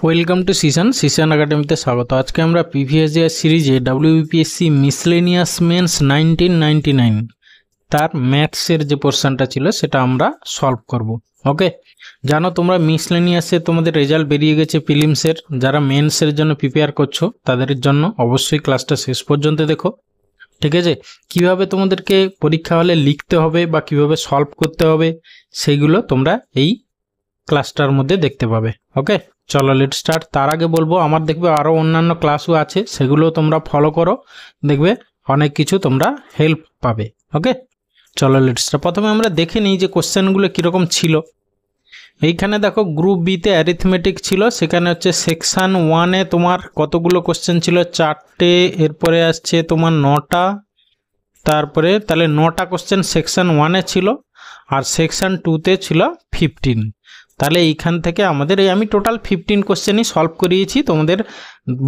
Welcome to সিশন একাডেমিতে স্বাগত। আজকে আমরা প্রিভিয়াস ইয়ার সিরিজে ডাব্লিউবিপিএসসি মিসলেনিয়াস মেন্স 1999 তার ম্যাথসের যে পোর্শনটা ছিল সেটা আমরা সলভ করব। ওকে, জানো তোমরা মিসলেনিয়াসে তোমাদের রেজাল্ট বেরিয়ে গেছে প্রিলিমসের। যারা মেন্সের জন্য প্রিপেয়ার করছো তাদের জন্য অবশ্যই ক্লাসটা শেষ পর্যন্ত দেখো, ঠিক আছে? কিভাবে তোমাদেরকে পরীক্ষা হলে লিখতে হবে বা কিভাবে সলভ করতে হবে সেইগুলো তোমরা এই ক্লাসটার মধ্যে দেখতে পাবে। ওকে, চলো লেট স্টার্ট। তার আগে বলবো আমার দেখবে আরও অন্যান্য ক্লাসও আছে, সেগুলো তোমরা ফলো করো, দেখবে অনেক কিছু তোমরা হেল্প পাবে। ওকে, চলো লেট স্টার্ট। প্রথমে আমরা দেখে নিই যে কোশ্চেনগুলো কীরকম ছিল। এইখানে দেখো গ্রুপ বিতে অ্যারিথমেটিক ছিল, সেখানে হচ্ছে সেকশান 1-এ তোমার কতগুলো কোশ্চেন ছিল? 4টে, এরপরে আসছে তোমার 9টা, তারপরে তাহলে 9টা কোশ্চেন সেকশান 1-এ ছিল, আর সেকশান 2-তে ছিল 15। তাহলে এইখান থেকে আমাদের আমি টোটাল 15 কোশ্চেনই সলভ করিয়েছি। তোমাদের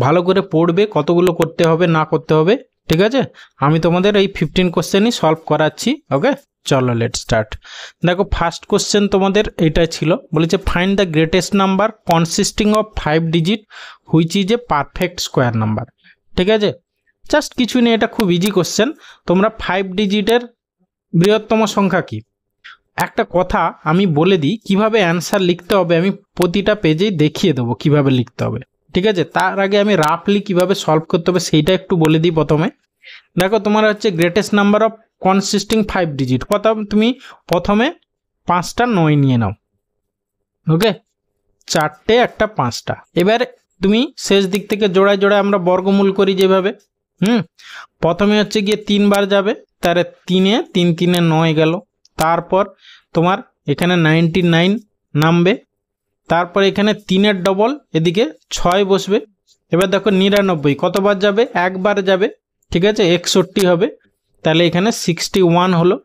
ভালো করে পড়বে কতগুলো করতে হবে না করতে হবে, ঠিক আছে? আমি তোমাদের এই 15 কোশ্চেনই সলভ করাচ্ছি। ওকে, চলো লেট স্টার্ট। দেখো ফার্স্ট কোশ্চেন তোমাদের এইটাই ছিল, বলেছে find the greatest number consisting of 5 digit which is a perfect square number. ঠিক আছে, জাস্ট কিছু নেই, এটা খুব ইজি কোশ্চেন। তোমরা 5 ডিজিটের বৃহত্তম সংখ্যা কি? একটা কথা আমি বলে দিই কিভাবে অ্যান্সার লিখতে হবে, আমি প্রতিটা পেজেই দেখিয়ে দেবো কিভাবে লিখতে হবে, ঠিক আছে? তার আগে আমি রাফলি কিভাবে সলভ করতে হবে সেইটা একটু বলে দিই। প্রথমে দেখো তোমার হচ্ছে greatest number of consisting 5 digit, তুমি প্রথমে 5টা 9 নিয়ে নাও। ওকে, 4টে একটা 5টা। এবার তুমি শেষ দিক থেকে জোড়ায় জোড়ায় আমরা বর্গমূল করি যেভাবে। প্রথমে হচ্ছে গিয়ে 3 বার যাবে, তার 3-এ 3 3-এ 9 গেল। তারপর তোমার এখানে 99 নামবে, তারপর এখানে 3-এর ডবল এদিকে 6 বসবে। এবার দেখো 99 কতবার যাবে? একবার যাবে, ঠিক আছে? 61 হবে, তাহলে এখানে 61 হলো।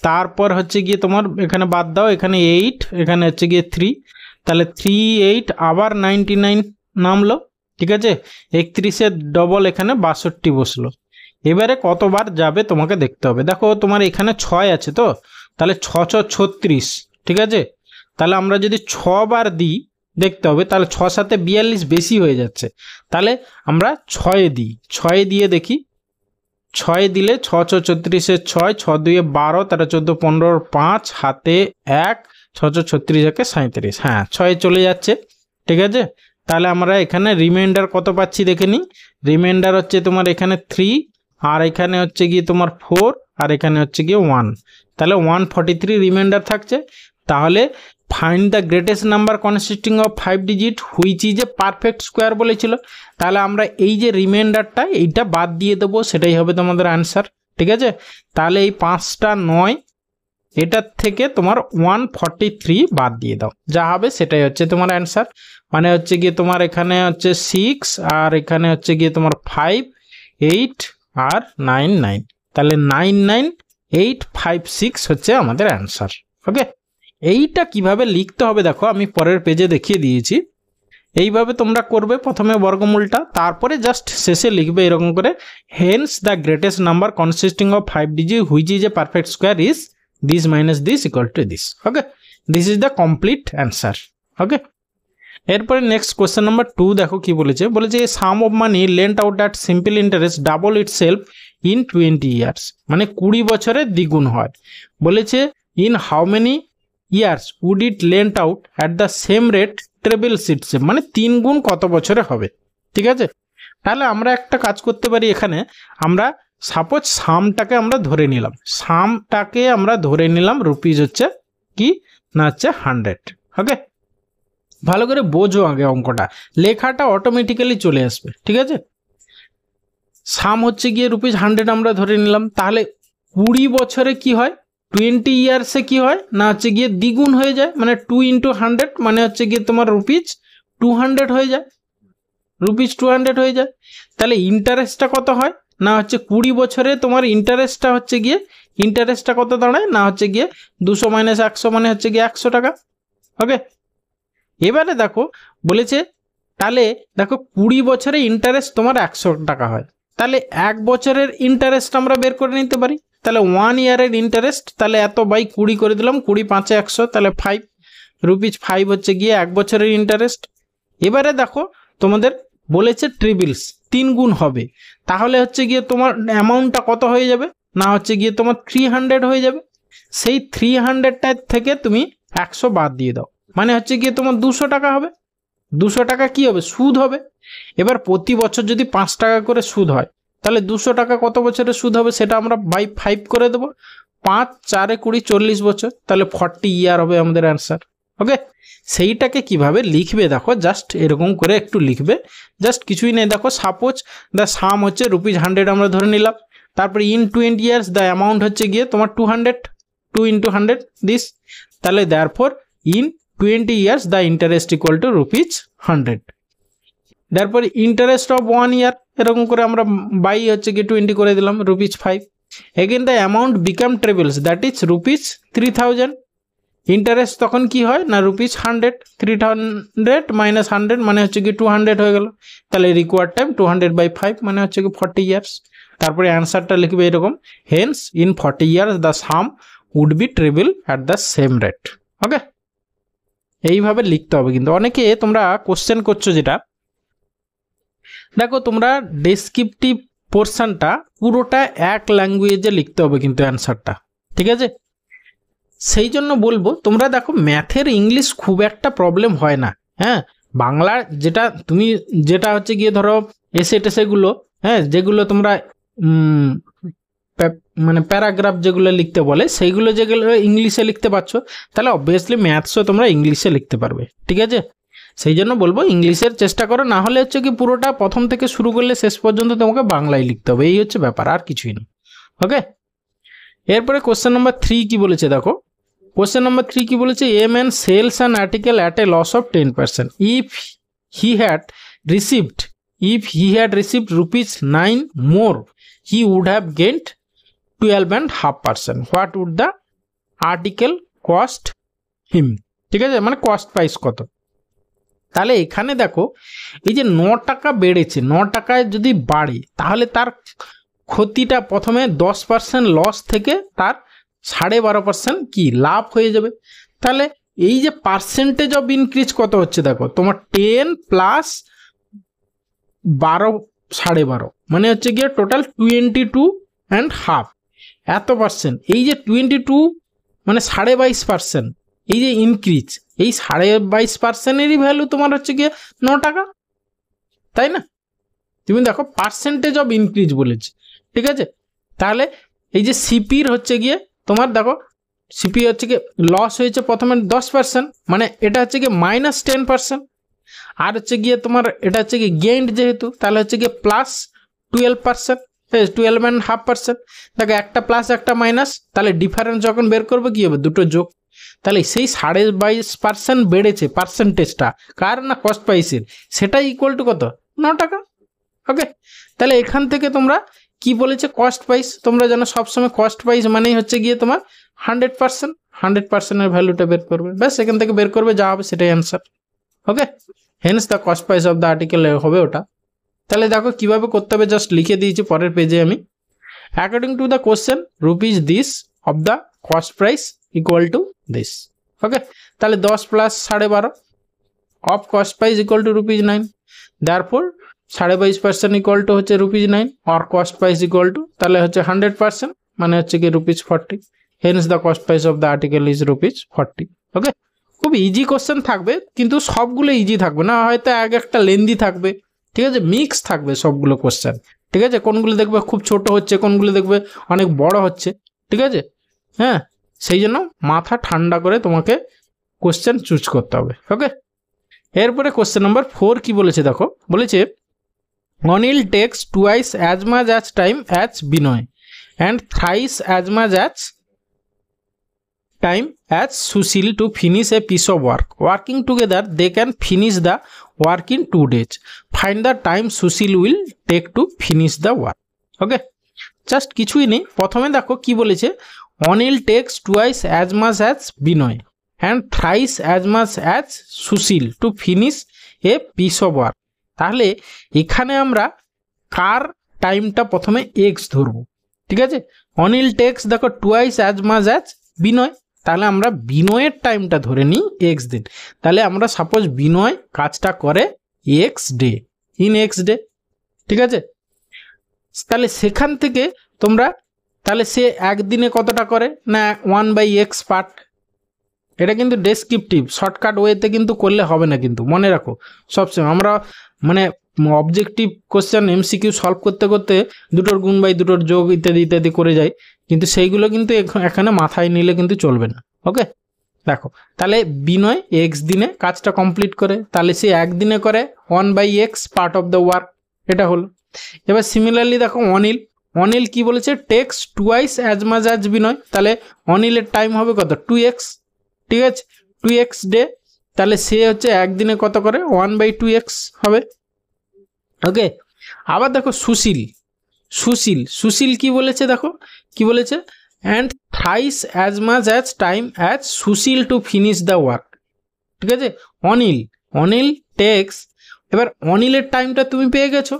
তারপর হচ্ছে গিয়ে তোমার এখানে বাদ দাও, এখানে 8, এখানে হচ্ছে গিয়ে 3, তাহলে 3 8 আবার 99 নামলো, ঠিক আছে? 31-এর ডবল এখানে 62 বসলো। এবারে কতবার যাবে তোমাকে দেখতে হবে। দেখো তোমার এখানে 6 আছে, তো তাহলে 6 6 36, ঠিক আছে? তাহলে আমরা যদি 6 বার দিই দেখতে হবে, তাহলে 6 7-এ 42 বেশি হয়ে যাচ্ছে, তাহলে আমরা 6-এ দিই। 6-এ দিয়ে দেখি, 6 দিলে 6 6 36-এ 6, 6 2-এ 12, তাহলে 14 15 5, হাতে 1, 6 6 36 একে 37, হ্যাঁ 6-এ চলে যাচ্ছে, ঠিক আছে? তাহলে আমরা এখানে রিমাইন্ডার কত পাচ্ছি দেখে নিই। রিমাইন্ডার হচ্ছে তোমার এখানে 3, আর এখানে হচ্ছে গিয়ে তোমার 4, আর এখানে হচ্ছে গিয়ে 1, তাহলে 143 রিমাইন্ডার থাকছে। তাহলে find the greatest number consisting of 5 digit which is a perfect square বলেছিল। তাহলে আমরা এই যে রিমাইন্ডারটা এইটা বাদ দিয়ে দেবো, সেটাই হবে তোমাদের অ্যান্সার, ঠিক আছে? তাহলে এই 5টা 9 এটার থেকে তোমার 143 বাদ দিয়ে দাও, যা হবে সেটাই হচ্ছে তোমার অ্যান্সার। মানে হচ্ছে গিয়ে তোমার এখানে হচ্ছে 6, আর এখানে হচ্ছে গিয়ে তোমার 5 8 আর 9 9, তাহলে 99856 হচ্ছে আমাদের অ্যান্সার। ওকে, এইটা কিভাবে লিখতে হবে দেখো আমি পরের পেজে দেখিয়ে দিয়েছি। এইভাবে তোমরা করবে, প্রথমে বর্গমূলটা, তারপরে জাস্ট শেষে লিখবে এরকম করে, hence the greatest number consisting of 5 digit which is a perfect square is this minus this equal to this. Okay, this is the complete answer. Okay, এরপরে নেক্সট কোয়েশ্চেন নাম্বার 2 দেখো কি বলেছে। বলেছে sum of money lent out at simple interest double itself in 20 years, মানে 20 বছরে দ্বিগুণ হয়। বলেছে in how many years would it lent out at the same rate ট্রেবলস itself, মানে 3 গুণ কত বছরে হবে, ঠিক আছে? তাহলে আমরা একটা কাজ করতে পারি, এখানে আমরা সাপোজ সামটাকে আমরা ধরে নিলাম, সামটাকে আমরা ধরে নিলাম রুপিস হচ্ছে কি না হচ্ছে 100। ওকে, ভালো করে বোঝো আগে অঙ্কটা, লেখাটা অটোমেটিক্যালি চলে আসবে, ঠিক আছে? সাম হচ্ছে গিয়ে রুপিস 100 আমরা ধরে নিলাম, তাহলে 20 বছরে কি হয়, 20 ইয়ার্সে কি হয় না হচ্ছে গিয়ে দ্বিগুণ হয়ে যায়, মানে 2 × 100 মানে হচ্ছে গিয়ে তোমার রুপিস 200 হয়ে যায়, রুপিস 200 হয়ে যায়। তাহলে ইন্টারেস্টটা কত হয় না হচ্ছে 20 বছরে তোমার ইন্টারেস্টটা হচ্ছে গিয়ে, ইন্টারেস্টটা কত দাঁড়ায় না হচ্ছে গিয়ে 200 - 100 মানে হচ্ছে গিয়ে 100 টাকা। ওকে, এবারে দেখো বলেছে, তাহলে দেখো 20 বছরে ইন্টারেস্ট তোমার 100 টাকা হয়, তাহলে 1 বছরের ইন্টারেস্ট আমরা বের করে নিতে পারি। তাহলে 1 ইয়ারের ইন্টারেস্ট, তাহলে এত বাই 20 করে দিলাম, 20 × 5 = 100, তাহলে 5 রুপিস 5 হচ্ছে গিয়ে 1 বছরের ইন্টারেস্ট। এবারে দেখো তোমাদের বলেছে ট্রিপলস 3 গুণ হবে, তাহলে হচ্ছে গিয়ে তোমার অ্যামাউন্টটা কত হয়ে যাবে না হচ্ছে গিয়ে তোমার 300 হয়ে যাবে। সেই 300টার থেকে তুমি 100 বাদ দিয়ে দাও, মানে হচ্ছে গিয়ে তোমার 200 টাকা হবে। 200 টাকা কি হবে, সুদ হবে। এবার প্রতি বছর যদি 5 টাকা করে সুদ হয়, তাহলে 200 টাকা কত বছরের সুদ হবে সেটা আমরা বাই 5 করে দেবো। 5 4 20 40 বছর, তাহলে 40 ইয়ার হবে আমাদের অ্যান্সার। ওকে, সেইটাকে কিভাবে লিখবে দেখো, জাস্ট এরকম করে একটু লিখবে, জাস্ট কিছুই নেই। দেখো সাপোজ দ্য সাম হচ্ছে ₹100 আমরা ধরে নিলাম, তারপরে ইন 20 ইয়ার্স দ্য অ্যামাউন্ট হচ্ছে গিয়ে তোমার 200, 2 × 100 দিস, তাহলে therefore in 20 years the interest equal to ₹100। তারপরে ইন্টারেস্ট অফ 1 year এরকম করে আমরা বাই হচ্ছে গিয়ে 20 করে দিলাম, ₹5। Again the amount become ট্রিপলস, that is ₹3000। Interest তখন কি হয় না ₹100, 300 মাইনাস 100 মানে হচ্ছে কি 200 হয়ে গেল, তাহলে রিকোয়ার্ড টাইম 200/5 মানে হচ্ছে কি 40 ইয়ার্স। তারপরে অ্যান্সারটা লিখবে এরকম, hence in 40 years the sum would be triple at the same rate. Okay, এইভাবে লিখতে হবে। কিন্তু অনেকে তোমরা কোশ্চেন করছো যেটা, দেখো তোমরা ডেসক্রিপটিভ পোর্শনটা পুরোটা এক ল্যাঙ্গুয়েজে লিখতে হবে কিন্তু অ্যান্সারটা, ঠিক আছে? সেই জন্য বলবো তোমরা দেখো ম্যাথের ইংলিশ খুব একটা প্রবলেম হয় না, হ্যাঁ। বাংলা যেটা তুমি যেটা হচ্ছে গিয়ে ধরো এসে টেসেগুলো, হ্যাঁ, যেগুলো তোমরা মানে প্যারাগ্রাফ যেগুলো লিখতে বলে সেইগুলো যেগুলো ইংলিশে লিখতে পারছো, তাহলে অবভিয়াসলি ম্যাথসও তোমরা ইংলিশে লিখতে পারবে, ঠিক আছে? সেই জন্য বলবো ইংলিশের চেষ্টা করো, না হলে হচ্ছে কি পুরোটা প্রথম থেকে শুরু করলে শেষ পর্যন্ত তোমাকে বাংলায় লিখতে হবে, এই হচ্ছে ব্যাপার, আর কিছুই না। ওকে, এরপরে কোশ্চেন নাম্বার 3 কি বলেছে দেখো, কোশ্চেন নাম্বার 3 কি বলেছে, a man sells an article at a loss of 10%, if he had received ₹9 more he would have gained 12.5%, what would the article cost him? ঠিক আছে, মানে কস্ট প্রাইস কত। তাহলে এখানে দেখো এই যে 9 টাকা বেড়েছে, 9 টাকায় যদি বাড়ে তাহলে তার ক্ষতিটা প্রথমে 10% লস থেকে তার 12.5% কি লাভ হয়ে যাবে। তাহলে এই যে পার্সেন্টেজ অফ ইনক্রিজ কত হচ্ছে দেখো, তোমার 10 প্লাস 12 12.5 মানে হচ্ছে গিয়ে টোটাল 22.5 এত পার্সেন্ট। এই যে 22 মানে 22.5%, এই যে ইনক্রিজ, এই 22.5%-এরই ভ্যালু তোমার হচ্ছে গিয়ে 9 টাকা, তাই না? তুমি দেখো পার্সেন্টেজ অফ ইনক্রিজ বলেছে, ঠিক আছে? তাহলে এই যে সিপির হচ্ছে গিয়ে তোমার দেখো সিপি হচ্ছে গিয়ে লস হয়েছে প্রথমে 10%, মানে এটা হচ্ছে গিয়ে -10%, আর হচ্ছে গিয়ে তোমার এটা হচ্ছে গিয়ে গেইন্ড যেহেতু, তাহলে হচ্ছে গিয়ে +12%, 12.5%। দেখো একটা প্লাস একটা মাইনাস, তাহলে ডিফারেন্স যখন বের করবে কি হবে, দুটো যোগ। তাহলে সেই 22.5% বেড়েছে পার্সেন্টেজটা, কার না কস্ট প্রাইসের, সেটাই ইকুয়াল টু কত, 9 টাকা। ওকে, তাহলে এখান থেকে তোমরা কি বলেছে, কস্ট প্রাইস, তোমরা জানো সবসময় কস্ট প্রাইস মানেই হচ্ছে গিয়ে তোমার 100%-এর ভ্যালুটা বের করবে, ব্যাস এখান থেকে বের করবে, যা হবে সেটাই answer. Okay, Haynes the cost price of the article হবে ওটা। তাহলে দেখো কিভাবে করতে হবে, জাস্ট লিখে দিয়েছি পরের পেজে আমি, according to the question rupees this of the cost price equal to this. Okay, তাহলে 10 plus 12.5 of cost price equal to ₹9, therefore 22.5% equal to হচ্ছে ₹9 or cost price equal to, তাহলে হচ্ছে 100% মানে হচ্ছে কি ₹40, hence the cost price of the article is ₹40। Okay, খুব easy question থাকবে, কিন্তু সবগুলো ইজি থাকবে না, হয়তো এক একটা লেন্দি থাকবে, ঠিক আছে? মিক্স থাকবে সবগুলো কোশ্চেন, ঠিক আছে? কোনগুলো দেখবে খুব ছোট হচ্ছে, কোনগুলো দেখবে অনেক বড় হচ্ছে, ঠিক আছে? হ্যাঁ, সেই জন্য মাথা ঠান্ডা করে তোমাকে কোশ্চেন চুজ করতে হবে। ওকে, এরপরে কোশ্চেন নাম্বার 4 কি বলেছে দেখো, বলেছে Anil takes twice as much as time as Binoy and thrice as much as time as Sushil to finish a piece of work. Working together, they can finish the work in 2 days. Find the time Sushil will take to finish the work. Okay, just কিছুই নেই, প্রথমে দেখো কি বলেছে, Anil takes twice as much as Binoy and thrice as much as Sushil to finish a piece of work. তাহলে এখানে আমরা কার টাইমটা প্রথমে এক্স ধরবো, ঠিক আছে? অনিল টেক্স দেখো twice as much as Binoy, তাহলে আমরা বিনয়ের টাইমটা ধরে নিই এক্স দিন। তাহলে আমরা সাপোজ বিনয় কাজটা করে x day, in x day, ঠিক আছে। তাহলে সেখান থেকে তোমরা তাহলে সে একদিনে কতটা করে না 1/x পার্ট। এটা কিন্তু ডেসক্রিপটিভ, শর্টকাট ওয়েতে কিন্তু করলে হবে না, কিন্তু মনে রাখো সবসময় আমরা মানে অবজেক্টিভ কোশ্চেন এমসিকিউ সলভ করতে করতে দুটোর গুণ বাই দুটোর যোগ ইত্যাদি ইত্যাদি করে যাই, কিন্তু সেইগুলো কিন্তু এখানে মাথায় নিলে কিন্তু চলবে না। ওকে, দেখো তাহলে বিনয় এক্স দিনে কাজটা কমপ্লিট করে, তাহলে সে একদিনে করে 1/x part of the work, এটা হলো। এবার সিমিলারলি দেখো অনিল, অনিল কি বলেছে, takes twice as much as Binoy, তাহলে অনিলের টাইম হবে কত 2x, ঠিক আছে 2x ডে, তাহলে সে হচ্ছে একদিনে কত করে 1/2x হবে। ওকে, আবার দেখো সুশীল, সুশীল সুশীল কি বলেছে, দেখো কি বলেছে, and thrice as much as time as Sushil to finish the work, ঠিক আছে। অনিল, অনিল টেক্স, এবার অনিলের টাইমটা তুমি পেয়ে গেছো,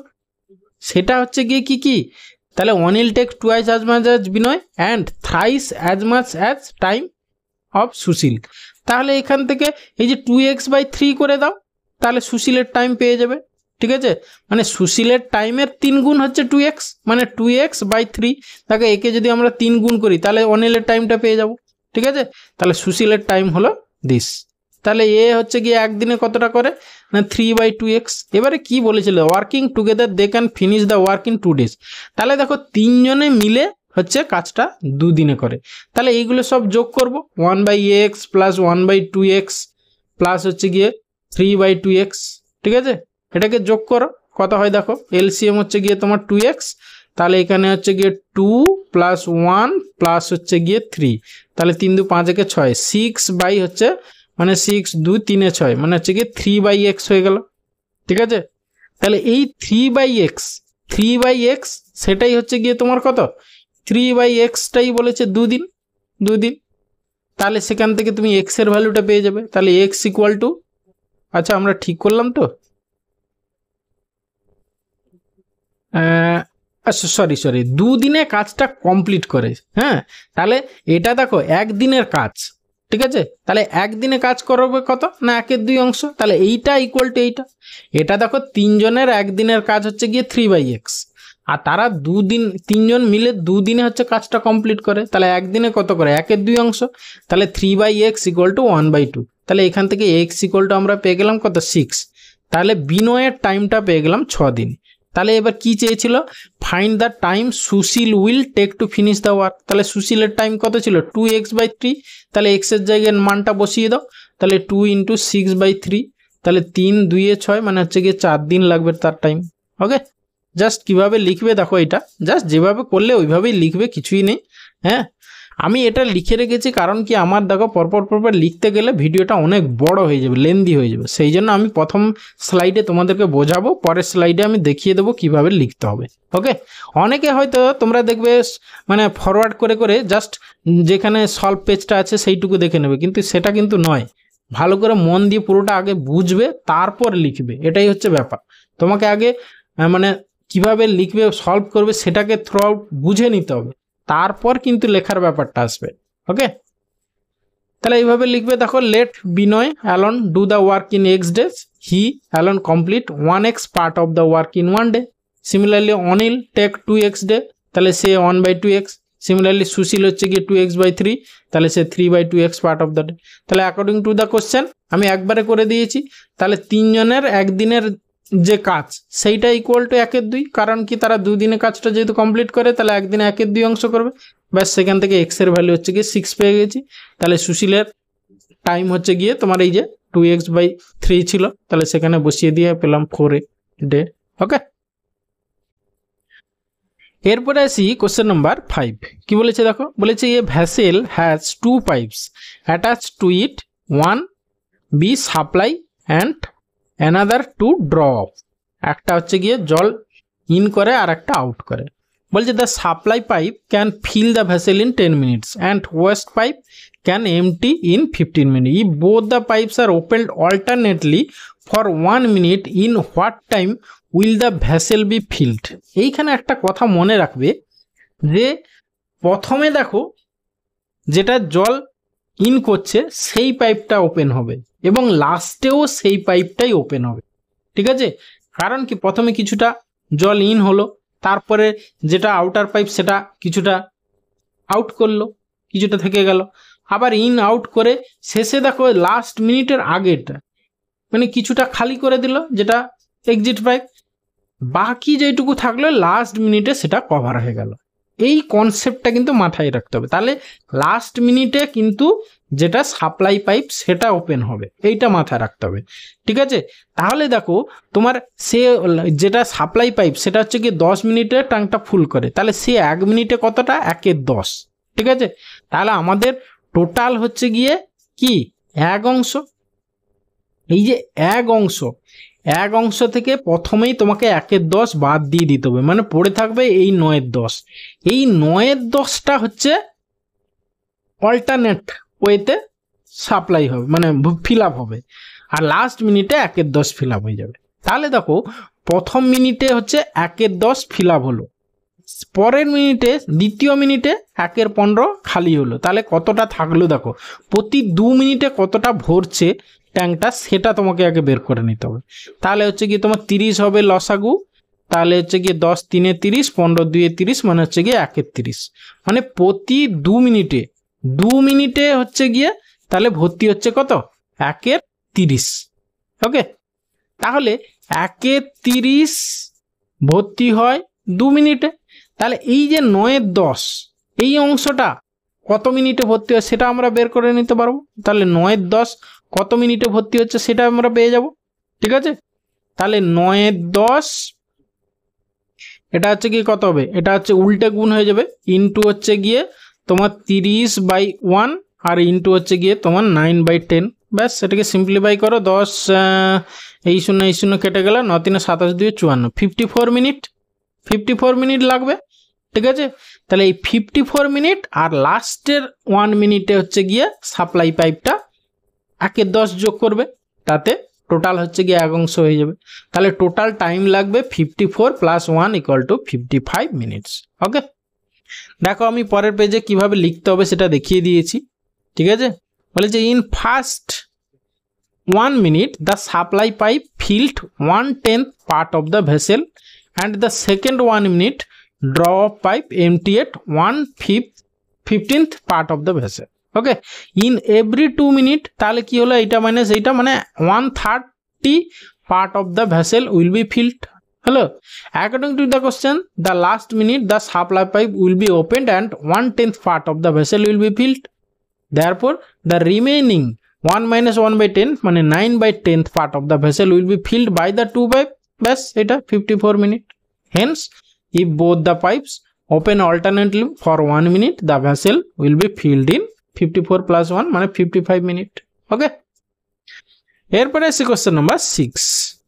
সেটা হচ্ছে গিয়ে কি কি, তাহলে Anil takes twice as much as Binoy and thrice as much as time of Sushil. তাহলে এখান থেকে এই যে 2x/3 করে দাও, তাহলে সুশীলের টাইম পেয়ে যাবে, ঠিক আছে। মানে সুশীলের টাইমের 3 গুণ হচ্ছে 2x, মানে 2x/3, তাকে একে যদি আমরা 3 গুণ করি তাহলে অনিলের টাইমটা পেয়ে যাব, ঠিক আছে। তাহলে সুশীলের টাইম হলো দিস। তাহলে এ হচ্ছে গিয়ে একদিনে কতটা করে না 3/2x। এবারে কি বলেছিল, working together they can finish the work in 2 days। তাহলে দেখো তিনজনে মিলে হচ্ছে কাজটা 2 দিনে করে, তাহলে এইগুলো সব যোগ করব, 1/x প্লাস 1/2x প্লাস হচ্ছে গিয়ে 3/2x, ঠিক আছে। এটাকে যোগ করো, কত হয় দেখো, এলসিএম হচ্ছে গিয়ে তোমার 2x, তাহলে এখানে হচ্ছে গিয়ে 2 প্লাস 1 প্লাস হচ্ছে গিয়ে 3, তাহলে 3 2 5 একে 6, 6 হচ্ছে মানে 6 2 3 6, মানে হচ্ছে গিয়ে 3/x হয়ে গেল, ঠিক আছে। তাহলে এই 3/x সেটাই হচ্ছে গিয়ে তোমার কত 3/xটাই বলেছে 2 দিন, 2 দিন। তাহলে সেখান থেকে তুমি x এর ভ্যালুটা পেয়ে যাবে, তাহলে x ইকুয়াল টু, আচ্ছা আমরা ঠিক করলাম তো, আচ্ছা সরি 2 দিনে কাজটা কমপ্লিট করে, হ্যাঁ। তাহলে এটা দেখো একদিনের কাজ, ঠিক আছে। তাহলে একদিনে কাজ করবে কত না 1/2 অংশ, তাহলে এইটা ইকুয়াল টু এইটা, এটা দেখো তিনজনের একদিনের কাজ হচ্ছে গিয়ে 3/x, আর তারা 2 দিন, তিনজন মিলে 2 দিনে হচ্ছে কাজটা কমপ্লিট করে, তাহলে একদিনে কত করে 1/2 অংশ, তাহলে 3/x ইকুয়াল টু 1/2, তাহলে এখান থেকে x ইকুয়াল টু আমরা পেয়ে গেলাম কত 6, তাহলে বিনয়ের টাইমটা পেয়ে গেলাম 6 দিন। তাহলে এবার কি চেয়েছিল, find the time Sushil will take to finish the work, তাহলে সুশীলের টাইম কত ছিল 2x/3, তাহলে x এর জায়গায় মানটা বসিয়ে দাও, তাহলে 2 × 6/3, তাহলে 3 2 এ 6, মানে হচ্ছে গিয়ে 4 দিন লাগবে তার টাইম। ওকে, জাস্ট কিভাবে লিখবে দেখো, এটা জাস্ট যেভাবে করলে ওইভাবেই লিখবে, কিছুই নেই, হ্যাঁ। আমি এটা লিখে রেখেছি কারণ কি আমার দেখো পরপর লিখতে গেলে ভিডিওটা অনেক বড় হয়ে যাবে, লেন্দি হয়ে যাবে, সেই জন্য আমি প্রথম স্লাইডে তোমাদেরকে বোঝাবো, পরের স্লাইডে আমি দেখিয়ে দেবো কিভাবে লিখতে হবে। ওকে, অনেকে হয়তো তোমরা দেখবে মানে ফরওয়ার্ড করে করে জাস্ট যেখানে সলভ পেজটা আছে সেইটুকু দেখে নেবে, কিন্তু সেটা কিন্তু নয়, ভালো করে মন দিয়ে পুরোটা আগে বুঝবে তারপর লিখবে, এটাই হচ্ছে ব্যাপার। তোমাকে আগে মানে কিভাবে লিখবে সলভ করবে সেটাকে থ্রু আউট বুঝে নিতে হবে, তারপর কিন্তু লেখার ব্যাপারটা আসবে। ওকে, তাহলে এইভাবে লিখবে, দেখো let Binay alone do the work in x days, he alone complete 1x part of the work in 1 day। Similarly Anil take 2x day, তাহলে সে 1/2x। সিমিলারলি সুশীল হচ্ছে গিয়ে 2x/3, তাহলে সে 3/2x part of the day. তাহলে অ্যাকর্ডিং টু দ্য কোশ্চেন আমি একবারে করে দিয়েছি, তাহলে তিনজনের একদিনের যে কাজ সেইটা ইকুয়াল টু 1/2, কারণ কি তারা 2 দিনে কাজটা যেহেতু কমপ্লিট করে, তাহলে একদিনে 1/2 অংশ করবে, ব্যাস সেখান থেকে x এর ভ্যালু হচ্ছে গিয়ে 6 পেয়ে গেছি। তাহলে সুশীলের টাইম হচ্ছে গিয়ে তোমার এই যে 2x/3 ছিল, তাহলে সেখানে বসিয়ে দিয়ে পেলাম 4 ডে। ওকে, এরপরে আসি কোশ্চেন নাম্বার 5, কি বলেছে দেখো, বলেছে a vessel has 2 pipes attach to it, one be supply and another to draw off. একটা হচ্ছে গিয়ে জল ইন করে আর একটা আউট করে। বলছে the supply pipe can fill the vessel in 10 minutes and waste pipe can empty in 15 minutes। If both the pipes are opened alternately for 1 minute, in what time will the vessel be filled. এইখানে একটা কথা মনে রাখবে যে প্রথমে দেখো যেটা জল ইন করছে সেই পাইপটা ওপেন হবে এবং লাস্টেও সেই পাইপটাই ওপেন হবে। ঠিক আছে, কারণ কি প্রথমে কিছুটা জল ইন হলো, তারপরে যেটা আউটার পাইপ সেটা কিছুটা আউট করলো, কিছুটা থেকে গেল, আবার ইন আউট করে শেষে দেখো লাস্ট মিনিটের আগেটা মানে কিছুটা খালি করে দিল যেটা এক্সিট পাইপ, বাকি যেটুকু থাকলো লাস্ট মিনিটে সেটা কভার হয়ে গেল। এই কনসেপ্টটা কিন্তু মাথায় রাখতে হবে, তাহলে লাস্ট মিনিটে কিন্তু যেটা সাপ্লাই পাইপ সেটা ওপেন হবে, এইটা মাথায় রাখতে হবে। ঠিক আছে, তাহলে দেখো তোমার সে যেটা সাপ্লাই পাইপ সেটা হচ্ছে কি 10 মিনিটে ট্যাঙ্কটা ফুল করে, তাহলে সে 1 মিনিটে কতটা 1/10। ঠিক আছে, তাহলে আমাদের টোটাল হচ্ছে গিয়ে কি 1 অংশ। এই যে 1 অংশ থেকে প্রথমেই তোমাকে 1/10 বাদ দিয়ে দিতে হবে, মানে পড়ে থাকবে এই 9/10। এই 9/10টা হচ্ছে অল্টারনেট ওয়েতে সাপ্লাই হবে, মানে ফিল আপ হবে, আর লাস্ট মিনিটে 1/10 ফিল আপ হয়ে যাবে। তাহলে দেখো প্রথম মিনিটে হচ্ছে 1/10 ফিল আপ হলো, পরের মিনিটে দ্বিতীয় মিনিটে 1/15 খালি হলো, তাহলে কতটা থাকলো দেখো, প্রতি 2 মিনিটে কতটা ভরছে ট্যাঙ্কটা সেটা তোমাকে আগে বের করে নিতে হবে। তাহলে হচ্ছে কি তোমার 30 হবে লসাগু, তাহলে হচ্ছে গিয়ে 10 3 30, 15 2 30, মানে হচ্ছে গিয়ে 1/30, মানে প্রতি 2 মিনিটে হচ্ছে গিয়ে তাহলে ভর্তি হচ্ছে কত 1/30। ওকে, তাহলে 1/30 ভর্তি হয় 2 মিনিটে, তাহলে এই যে 9/10 এই অংশটা কত মিনিটে ভর্তি হয় সেটা আমরা বের করে নিতে পারবো। তাহলে 9/10 কত মিনিটে ভর্তি হচ্ছে সেটা আমরা পেয়ে যাব। ঠিক আছে, তাহলে 9/10 এটা হচ্ছে কি কত হবে, এটা হচ্ছে উল্টে গুণ হয়ে যাবে, ইন্টু হচ্ছে গিয়ে তোমার 30/1 আর ইন্টু হচ্ছে গিয়ে তোমার 9/10। ব্যাস, এটাকে সিম্পলিফাই করো, 10 এই 0 কেটে গেল, 9 3 27 2 54, 54 মিনিট লাগবে। ঠিক আছে, তাহলে এই 54 মিনিট আর লাস্টের 1 মিনিটে হচ্ছে গিয়ে সাপ্লাই পাইপটা 1/10 যোগ করবে, তাতে টোটাল হচ্ছে গিয়ে 1 অংশ হয়ে যাবে। তাহলে টোটাল টাইম লাগবে 54 + 1 = 55 মিনিটস। ওকে, দেখো আমি পরের পেজে কিভাবে লিখতে হবে সেটা দেখিয়ে দিয়েছি। ঠিক আছে, বলেছে in first 1 minute the supply pipe filled 1/10 part of the vessel and the second 1 minute draw pipe emptied 1/15 part of the vessel. Okay, in every 2 minute তাহলে কি হলো, এটা মাইনাস এইটা, মানে 1/30 part of the vessel will be filled. Hello, according to the question the last minute the supply pipe will be opened and 1/10 part of the vessel will be filled. Therefore the remaining 1 - 1/10 মানে 9/10 part of the vessel will be filled by the 2 pipe. Bas এটা 54 minute. Hence if both the pipes open alternately for 1 minute the vessel will be filled in 54 + 1 মানে 55 minute. ওকে, এরপরে আছে question number 6।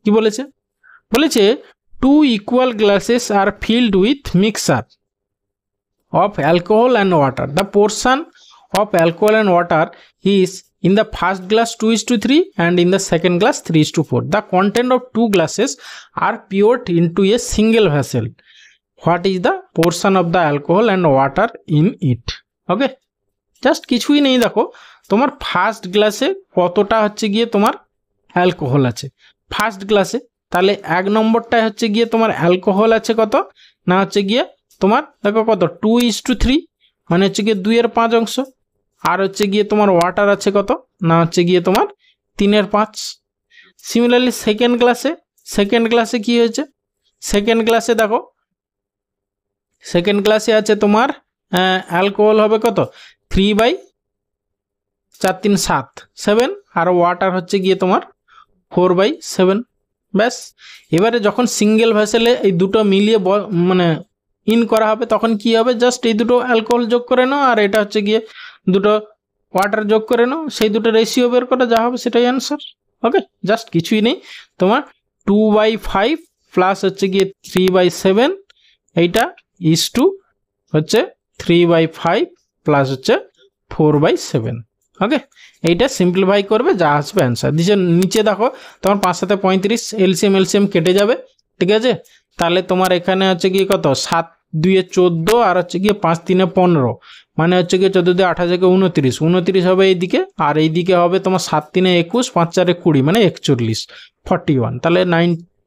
কি বলেছে, বলেছে 2 equal glasses are filled with mixture of alcohol and water. The portion of alcohol and water is in the first glass 2:3 and in the second glass 3:4. The content of 2 glasses are poured into a single vessel. What is the portion of the alcohol and water in it? Okay, just কিছুই নেই, দেখো তোমার first গ্লাসে কতটা হচ্ছে গিয়ে তোমার alcohol আছে ফার্স্ট গ্লাসে, তাহলে 1 নম্বরটায় হচ্ছে গিয়ে তোমার অ্যালকোহল আছে কত না, হচ্ছে গিয়ে তোমার দেখো কত 2:3 মানে হচ্ছে গিয়ে 2/5 অংশ, আর হচ্ছে গিয়ে তোমার ওয়াটার আছে কত না, হচ্ছে গিয়ে তোমার 3/5। সিমিলারলি সেকেন্ড গ্লাসে কি হয়েছে, সেকেন্ড গ্লাসে দেখো সেকেন্ড গ্লাসে আছে তোমার অ্যালকোহল হবে কত 3/4 3 7 7 আর ওয়াটার হচ্ছে গিয়ে তোমার 4/7। ব্যাস, এবারে যখন সিঙ্গেল ভেসেলে এই দুটো মিলিয়ে মানে ইন করা হবে তখন কি হবে, জাস্ট এই দুটো অ্যালকোহল যোগ করে নাও আর এটা হচ্ছে গিয়ে দুটো ওয়াটার যোগ করে নাও, সেই দুটো রেশিও বের করে যা হবে সেটাই অ্যান্সার। ওকে, জাস্ট কিছুই নেই, তোমার 2/5 প্লাস হচ্ছে গিয়ে 3/7 এইটা ইস টু হচ্ছে 3/5 প্লাস হচ্ছে 4/7। ওকে, এইটা সিম্পলিফাই করবে যা আসবে অ্যান্সার। নিচে দেখো তোমার 5 × 7 = 35, এলসিএম কেটে যাবে। ঠিক আছে, তাহলে তোমার এখানে হচ্ছে কি কত 7 2 এ 14 আর হচ্ছে গিয়ে 5 3 এ 15, মানে হচ্ছে গিয়ে 14 দিয়ে 28 থেকে 29, 29 হবে এইদিকে, আর এইদিকে হবে তোমার 7 3 এ 21, 5 4 এ 20, মানে 41, 41। তাহলে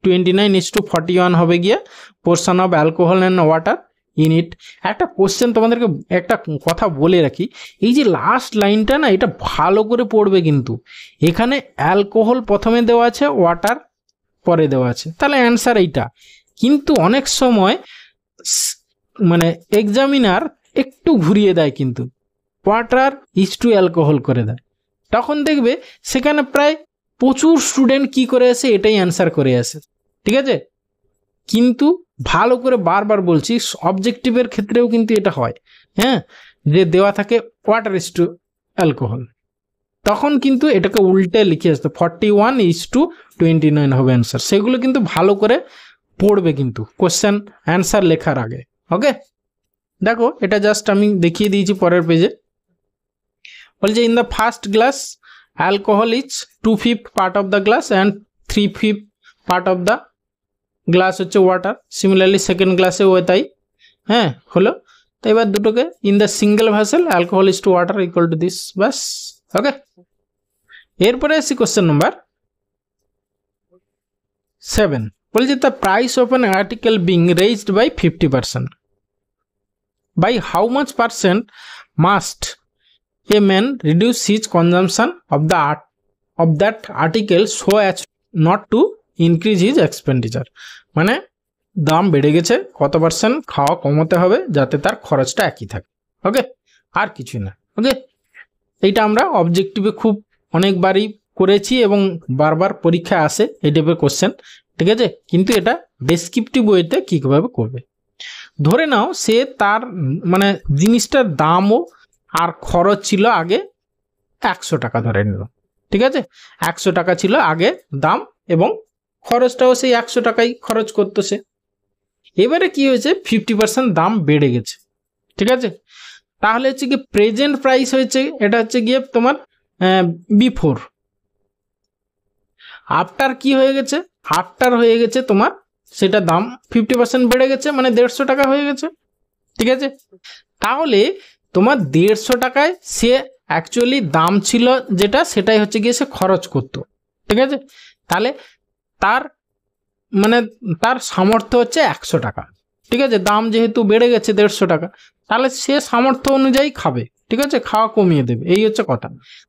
29:41 হবে গিয়ে portion of alcohol and water in it. একটা কোশ্চেন তোমাদেরকে একটা কথা বলে রাখি, এই যে লাস্ট লাইনটা না, এটা ভালো করে পড়বে কিন্তু। এখানে অ্যালকোহল প্রথমে দেওয়া আছে, ওয়াটার পরে দেওয়া আছে, তাহলে অ্যান্সার এইটা। কিন্তু অনেক সময় মানে এক্সামিনার একটু ঘুরিয়ে দেয়, কিন্তু ওয়াটার ইজ টু অ্যালকোহল করে দেয়, তখন দেখবে সেখানে প্রায় প্রচুর স্টুডেন্ট কি করে আসে, এটাই অ্যান্সার করে আসে, ঠিক আছে। কিন্তু ভালো করে বারবার বলছি, অবজেক্টিভের ক্ষেত্রেও কিন্তু এটা হয়, হ্যাঁ, যে দেওয়া থাকে ওয়াটার ইজ টু অ্যালকোহল, তখন কিন্তু এটাকে উল্টে লিখে আসতে 41:29 হবে অ্যান্সার। সেগুলো কিন্তু ভালো করে পড়বে কিন্তু কোশ্চেন অ্যান্সার লেখার আগে। ওকে, দেখো এটা জাস্ট আমি দেখিয়ে দিয়েছি পরের পেজে। বলছে in the first glass alcohol is 2/5 part of the glass and 3/5 part of the glass হচ্ছে ওয়াটার। সিমিলারলি সেকেন্ড গ্লাসেও তাই, হ্যাঁ হলো। তো এবার দুটোকে in the single vessel alcohol is to water equal to this, বাস। ওকে, এরপরে আসি কোশ্চেন নাম্বার 7। বলছে the price of an article being raised by 50%, by how much percent must a man reduce his consumption of that article so as not to increase his expenditure? মানে দাম বেড়ে গেছে, কত percent খাওয়া কমাতে হবে যাতে তার খরচটা একই থাকে। ওকে, আর কিছুই না। ওকে, এইটা আমরা অবজেক্টিভে খুব অনেকবারই করেছি এবং বারবার পরীক্ষায় আসে এই টাইপের কোশ্চেন, ঠিক আছে। কিন্তু এটা ডেসক্রিপটিভ ওয়েতে কীভাবে করবে, ধরে নাও সে তার মানে জিনিসটার দামও আর খরচ ছিল আগে 100 টাকা ধরে নিল, ঠিক আছে। 100 টাকা ছিল আগে দাম এবং খরচটাও সেই 100 টাকাই খরচ করতো সে। এবারে কি হয়েছে, 50% দাম বেড়ে গেছে, ঠিক আছে। তাহলে হচ্ছে কি প্রেজেন্ট প্রাইস হয়েছে, এটা হচ্ছে গিয়ে তোমার বিফোর। আফটার কি হয়ে গেছে, আফটার হয়ে গেছে তোমার সেটা দাম 50% বেড়ে গেছে, মানে 150 টাকা হয়ে গেছে, ঠিক আছে। তাহলে তোমার 150 টাকায় সে অ্যাকচুয়ালি দাম ছিল যেটা, সেটাই হচ্ছে গিয়ে সে খরচ করতো, ঠিক আছে। তাহলে তার মানে তার সামর্থ্য হচ্ছে 100 টাকা, ঠিক আছে। দাম যেহেতু বেড়ে গেছে 150 টাকা, তাহলে সে সামর্থ্য অনুযায়ী খাবে, ঠিক আছে, খাওয়া কমিয়ে দেবে, এই হচ্ছে কথা।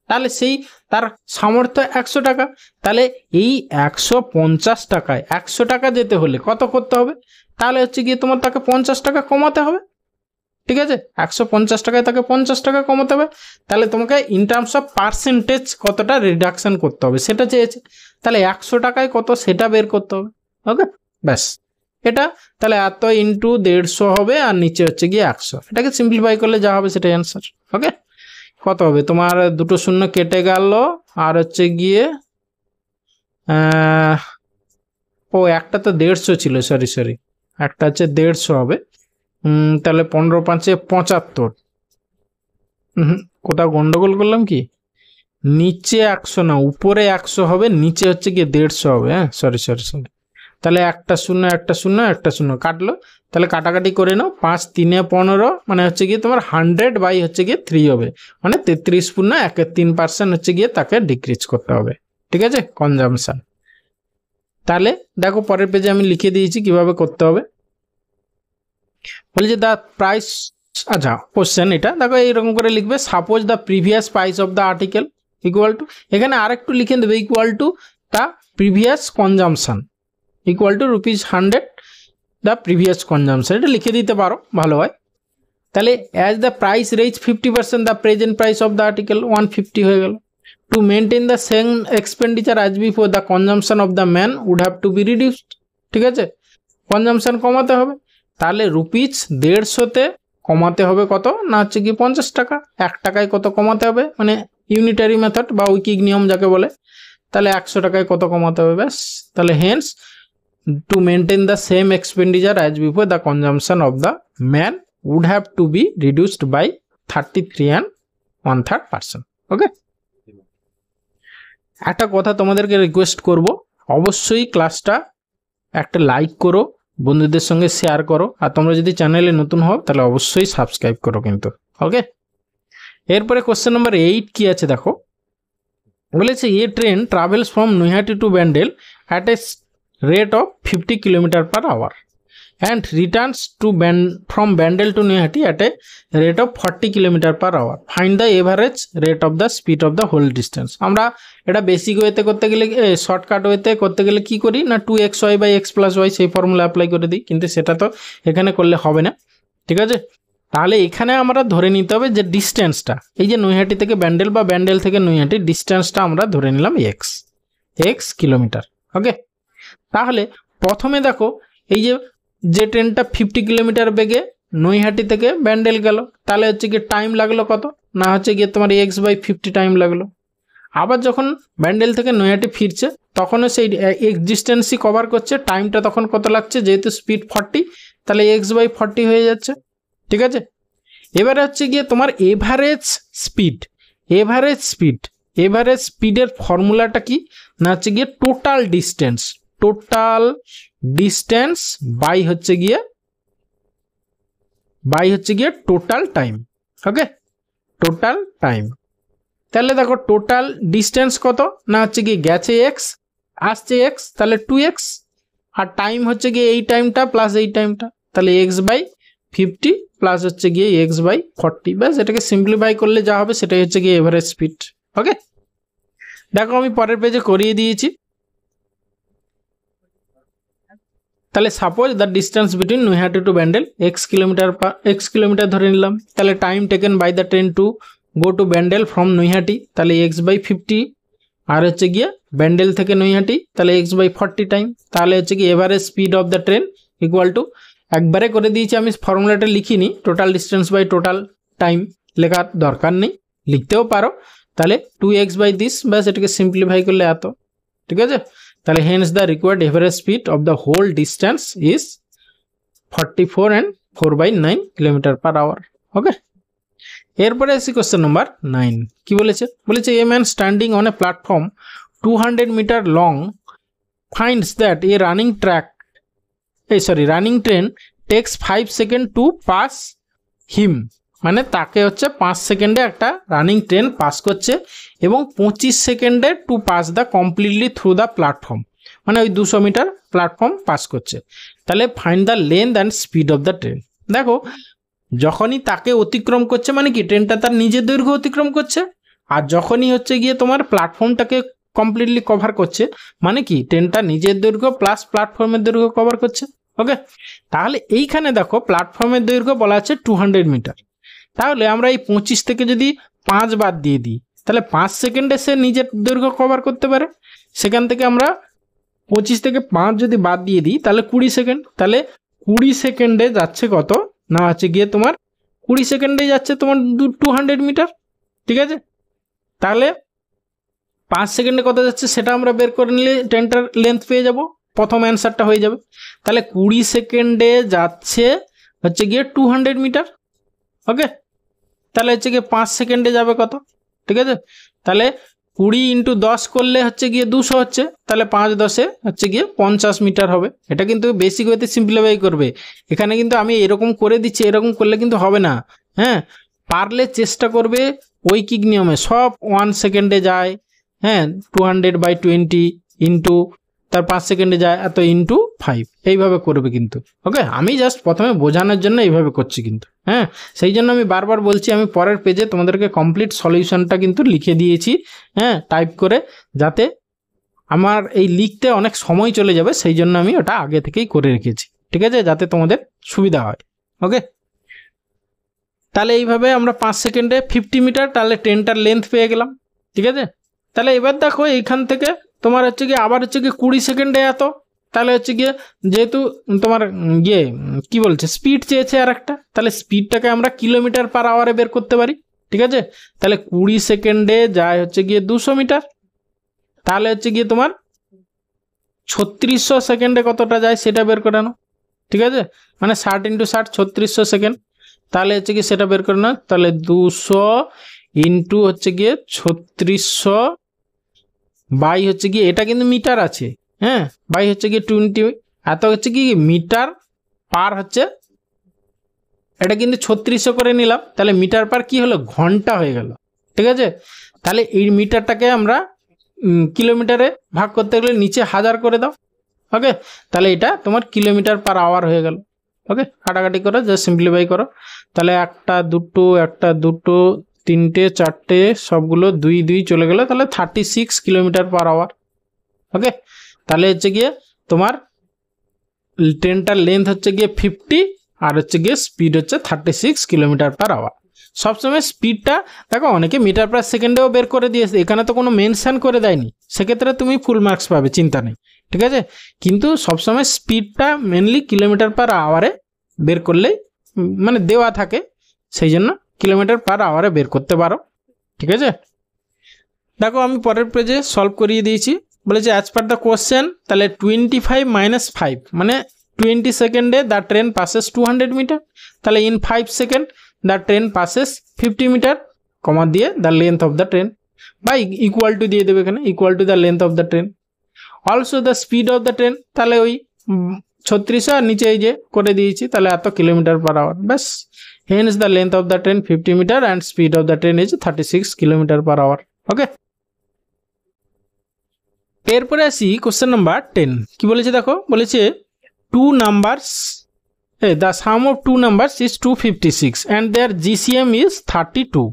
তাহলে সেই তার সামর্থ্য 100 টাকা, তাহলে এই 150 টাকায় 100 টাকা যেতে হলে কত করতে হবে, তাহলে হচ্ছে গিয়ে তোমার তাকে 50 টাকা কমাতে হবে, ঠিক আছে। 150 টাকায় তাকে 50 টাকা কমাতে হবে, তাহলে তোমাকে ইন টার্মস অফ পার্সেন্টেজ কতটা রিডাকশন করতে হবে সেটা চেয়েছে, তাহলে 100 টাকায় কত সেটা বের করতে হবে। ওকে, ব্যাস এটা। তাহলে এত ইন্টু 150 হবে আর নিচে হচ্ছে গিয়ে 100, এটাকে সিম্পলিফাই করলে যা হবে সেটাই অ্যান্সার। ওকে, কত হবে তোমার, দুটো শূন্য কেটে গেল আর হচ্ছে গিয়ে ও একটা তো 150 ছিল, সরি একটা হচ্ছে 150 হবে। তাহলে 15 5 75, কোথাও গন্ডগোল করলাম কি, নিচে 100 না উপরে 100 হবে, নিচে হচ্ছে গিয়ে 150 হবে, হ্যাঁ সরি। তাহলে একটা শূন্য একটা শূন্য একটা শূন্য কাটলো, তাহলে কাটাকাটি করে নাও, 5 3 15, মানে হচ্ছে গিয়ে তোমার 100 বাই হচ্ছে গিয়ে 3 হবে, মানে 33.13% হচ্ছে গিয়ে তাকে ডিক্রিজ করতে হবে, ঠিক আছে, কনজামশন। তাহলে দেখো পরের পেজে আমি লিখে দিয়েছি কিভাবে করতে হবে। বলে যে দ্য প্রাইস, আচ্ছা কোশ্চেন এটা দেখো এইরকম করে লিখবে, suppose the previous price of the article equal to, এখানে আরেকটু লিখে দেবে equal to the previous consumption equal to ₹100 the previous consumption, এটা লিখে দিতে পারো ভালো হয়। তাহলে as the price raise 50%, the present price of the article 150 হয়ে গেল। To maintain the same expenditure as before, the consumption of the man would have to be reduced, ঠিক আছে, কনজামশন কমাতে হবে। তাহলে ₹150 কমাতে হবে কত না, হচ্ছে কি 50 টাকা, 1 টাকায় কত কমাতে হবে, মানে ইউনিটারি মেথড বা ঐকিক নিয়ম যাকে বলে। তাহলে 100 টাকায় কত কমাতে হবে, ব্যাস। তাহলে hence to maintain the same expenditure as before, the consumption of the man would have to be reduced by 33 1/3%। Okay, একটা কথা তোমাদেরকে রিকোয়েস্ট করব, অবশ্যই ক্লাসটা একটা লাইক করো, বন্ধুদের সঙ্গে শেয়ার করো। আর তোমরা যদি চ্যানেলে নতুন হও তাহলে অবশ্যই সাবস্ক্রাইব করো কিন্তু। ওকে, এরপরে কোশ্চেন নাম্বার 8 কি আছে দেখো, বলেছে a train travels from Naihati to Bandel at a rate of 50 km/h and returns to from Bandel to Neyhati at a rate of 40 km/h. Find the average rate of the speed of the whole distance. আমরা এটা basic ওয়েতে করতে গেলে, shortcut ওয়েতে করতে গেলে কি করি না 2xy/x+y সেই ফর্মুলা অ্যাপ্লাই করে দিই, কিন্তু সেটা তো এখানে করলে হবে না। ঠিক আছে, তাহলে এখানে আমরা ধরে নিতে হবে যে ডিস্টেন্সটা, এই যে নৈহাটি থেকে ব্যান্ডেল বা ব্যান্ডেল থেকে নৈহাটি ডিস্টেন্সটা আমরা ধরে নিলাম x কিলোমিটার। ওকে, তাহলে প্রথমে দেখো এই যে ট্রেনটা 50 কিলোমিটার বেগে নৈহাটি থেকে ব্যান্ডেল গেল, তাহলে হচ্ছে গিয়ে টাইম লাগলো কত না হচ্ছে গিয়ে তোমার x/50 টাইম লাগলো। আবার যখন ব্যান্ডেল থেকে নৈহাটি ফিরছে তখনও সেই এক্স ডিস্টেন্সই কভার করছে, টাইমটা তখন কত লাগছে, যেহেতু স্পিড 40 তাহলে x/40 হয়ে যাচ্ছে। ঠিক আছে, এবারে হচ্ছে গিয়ে তোমার এভারেজ স্পিডের ফর্মুলাটা কি না হচ্ছে গিয়ে টোটাল ডিস্টেন্স বাই হচ্ছে গিয়ে টোটাল টাইম। ওকে, টোটাল টাইম, তাহলে দেখো টোটাল ডিস্টেন্স কত না হচ্ছে গিয়ে গেছে x, আসছে x, তাহলে 2x, আর টাইম হচ্ছে গিয়ে এই টাইমটা প্লাস এই টাইমটা, তাহলে x/50 প্লাস হচ্ছে গিয়ে x/40। ব্যাস, এটাকে সিম্পলিফাই করলে যা হবে সেটাই হচ্ছে গিয়ে এভারেজ স্পিড। ওকে, দেখো আমি পরের পেজে করিয়ে দিয়েছি। তাহলে suppose the distance between Naihati to Bandel x kilometre ধরে নিলাম, তাহলে time taken by the train to go to Bandel from Naihati তাহলে x/50, আর হচ্ছে গিয়ে ব্যান্ডেল থেকে নৈহাটি তাহলে x/40 টাইম, তাহলে হচ্ছে কি average speed of the train equal to, একবারে করে দিয়েছি আমি, ফর্মুলাটা লিখিনি, total distance by total time লেখার দরকার নেই, লিখতেও পারো, তাহলে 2x/this, ব্যাস এটাকে সিম্পলিফাই করলে এত। ঠিক আছে, তাহলে hence the required average speed of the whole distance is 44 and 4/9 km/h। Okay, এরপরে আসি কোশ্চেন নাম্বার 9 কি বলেছে, a man standing on a platform 200 metre long finds that a running train takes 5 second to pass him, মানে তাকে হচ্ছে 5 সেকেন্ডে একটা running train pass করছে এবং 25 সেকেন্ডে to pass the completely through the platform, মানে ওই 200 মিটার প্ল্যাটফর্ম পাস করছে। তাহলে find the length and speed of the train. দেখো যখনই তাকে অতিক্রম করছে মানে কি ট্রেনটা তার নিজের দৈর্ঘ্য অতিক্রম করছে, আর যখনই হচ্ছে গিয়ে তোমার প্ল্যাটফর্মটাকে কমপ্লিটলি কভার করছে মানে কি ট্রেনটা নিজের দৈর্ঘ্য প্লাস প্ল্যাটফর্মের দৈর্ঘ্য কভার করছে। ওকে, তাহলে এইখানে দেখো প্ল্যাটফর্মের দৈর্ঘ্য বলা আছে 200 মিটার, তাহলে আমরা এই 25 থেকে যদি 5 বাদ দিয়ে দিই তাহলে 5 সেকেন্ডে সে নিজের দৈর্ঘ্য কভার করতে পারে। সেখান থেকে আমরা 25 থেকে 5 যদি বাদ দিয়ে দিই তাহলে 20 সেকেন্ড, তাহলে 20 সেকেন্ডে যাচ্ছে কত না হচ্ছে গিয়ে তোমার 20 সেকেন্ডে যাচ্ছে তোমার 200 মিটার। ঠিক আছে, তাহলে 5 সেকেন্ডে কত যাচ্ছে সেটা আমরা বের করে নিলে ট্রেনটার লেন্থ পেয়ে যাব, প্রথম অ্যান্সারটা হয়ে যাবে। তাহলে 20 সেকেন্ডে যাচ্ছে হচ্ছে গিয়ে 200 মিটার। ওকে, তাহলে হচ্ছে গিয়ে 5 সেকেন্ডে যাবে কত, ঠিক আছে, তাহলে 20 × 10 করলে হচ্ছে গিয়ে 200 হচ্ছে, তাহলে 5 × 10 হচ্ছে গিয়ে 50 মিটার হবে। এটা কিন্তু বেসিক ওয়েতে সিম্পলিফাই করবে, এখানে কিন্তু আমি এরকম করে দিচ্ছি, এরকম করলে কিন্তু হবে না। হ্যাঁ, পারলে চেষ্টা করবে ঐকিক নিয়মে, সব 1 সেকেন্ডে যায়, হ্যাঁ 200/20 ইন্টু তার 5 সেকেন্ডে যায় এত ইন্টু 5, এইভাবে করবে কিন্তু। ওকে, আমি জাস্ট প্রথমে বোঝানোর জন্য এইভাবে করছি কিন্তু। হ্যাঁ, সেই জন্য আমি বারবার বলছি আমি পরের পেজে তোমাদেরকে কমপ্লিট সলিউশনটা কিন্তু লিখে দিয়েছি, হ্যাঁ টাইপ করে, যাতে আমার এই লিখতে অনেক সময় চলে যাবে, সেই জন্য আমি ওটা আগে থেকেই করে রেখেছি। ঠিক আছে, যাতে তোমাদের সুবিধা হয়। ওকে, তাহলে এইভাবে আমরা 5 সেকেন্ডে 50 মিটার তাহলে ট্রেনটার লেন্থ পেয়ে গেলাম। ঠিক আছে, তাহলে এবার দেখো এইখান থেকে তোমার হচ্ছে গিয়ে আবার হচ্ছে গিয়ে 20 সেকেন্ডে এত, তাহলে হচ্ছে গিয়ে যেহেতু তোমার কি বলছে স্পিড চেয়েছে আর একটা, তাহলে স্পিডটাকে আমরা km/h বের করতে পারি। ঠিক আছে, তাহলে 20 সেকেন্ডে যায় হচ্ছে গিয়ে 200 মিটার, তাহলে হচ্ছে গিয়ে তোমার 3600 সেকেন্ডে কতটা যায় সেটা বের করে নাও। ঠিক আছে, মানে 60 × 60 3600 সেকেন্ড, তাহলে হচ্ছে গিয়ে সেটা বের করে নাও। তাহলে 200 ইন্টু হচ্ছে গিয়ে 3600 বাই হচ্ছে গিয়ে এটা কিন্তু মিটার আছে, হ্যাঁ বাই হচ্ছে গিয়ে 20, এত হচ্ছে কি মিটার পার হচ্ছে, এটা কিন্তু 3600 করে নিলাম, তাহলে মিটার পার কি হলো ঘন্টা হয়ে গেল। ঠিক আছে, তাহলে এই মিটারটাকে আমরা কিলোমিটারে ভাগ করতে গেলে নিচে 1000 করে দাও। ওকে, তাহলে এটা তোমার কিলোমিটার পার আওয়ার হয়ে গেল। ওকে, কাটাকাটি করো, জাস্ট সিম্পলিফাই করো। তাহলে একটা দুটো তিনটে চারটে সবগুলো 2 2 চলে গেল, তাহলে 36 কিলোমিটার পার আওয়ার। ওকে, তাহলে হচ্ছে গিয়ে তোমার ট্রেনটার লেন্থ হচ্ছে গিয়ে 50 আর হচ্ছে গিয়ে স্পিড হচ্ছে 36 কিলোমিটার পার আওয়ার। সবসময় স্পিডটা দেখো, অনেকে মিটার পার সেকেন্ডেও বের করে দিয়েছে, এখানে তো কোনো মেনশন করে দেয়নি, সেক্ষেত্রে তুমি ফুল মার্কস পাবে, চিন্তা নেই। ঠিক আছে, কিন্তু সবসময় স্পিডটা মেনলি কিলোমিটার পার আওয়ারে বের করলেই মানে দেওয়া থাকে, সেই জন্য কিলোমিটার পার আওয়ারে বের করতে পারো। ঠিক আছে, দেখো আমি পরের পেজে সলভ করিয়ে দিয়েছি। বলেছে অ্যাজ পার দ্য কোশ্চেন, তাহলে 25 - 5 মানে 20 সেকেন্ডে দ্য ট্রেন পাসেস 200 মিটার, তাহলে in 5 second the train passes 50 metre, comma দিয়ে the length of the train বা ইকুয়াল টু দিয়ে দেবে এখানে, equal to the length of the train. Also the speed of the train, তাহলে ওই 3600 আর নিচে এই যে করে দিয়েছি, তাহলে এত কিলোমিটার পার আওয়ার, ব্যাস। Hence the length of the train 50 metre and speed of the train is 36 kilometre per hour. Okay, এরপরে আসি কোশ্চেন নাম্বার 10। কি বলেছে দেখো, বলেছে two numbers, the sum of two numbers is 256 and their GCM is 32,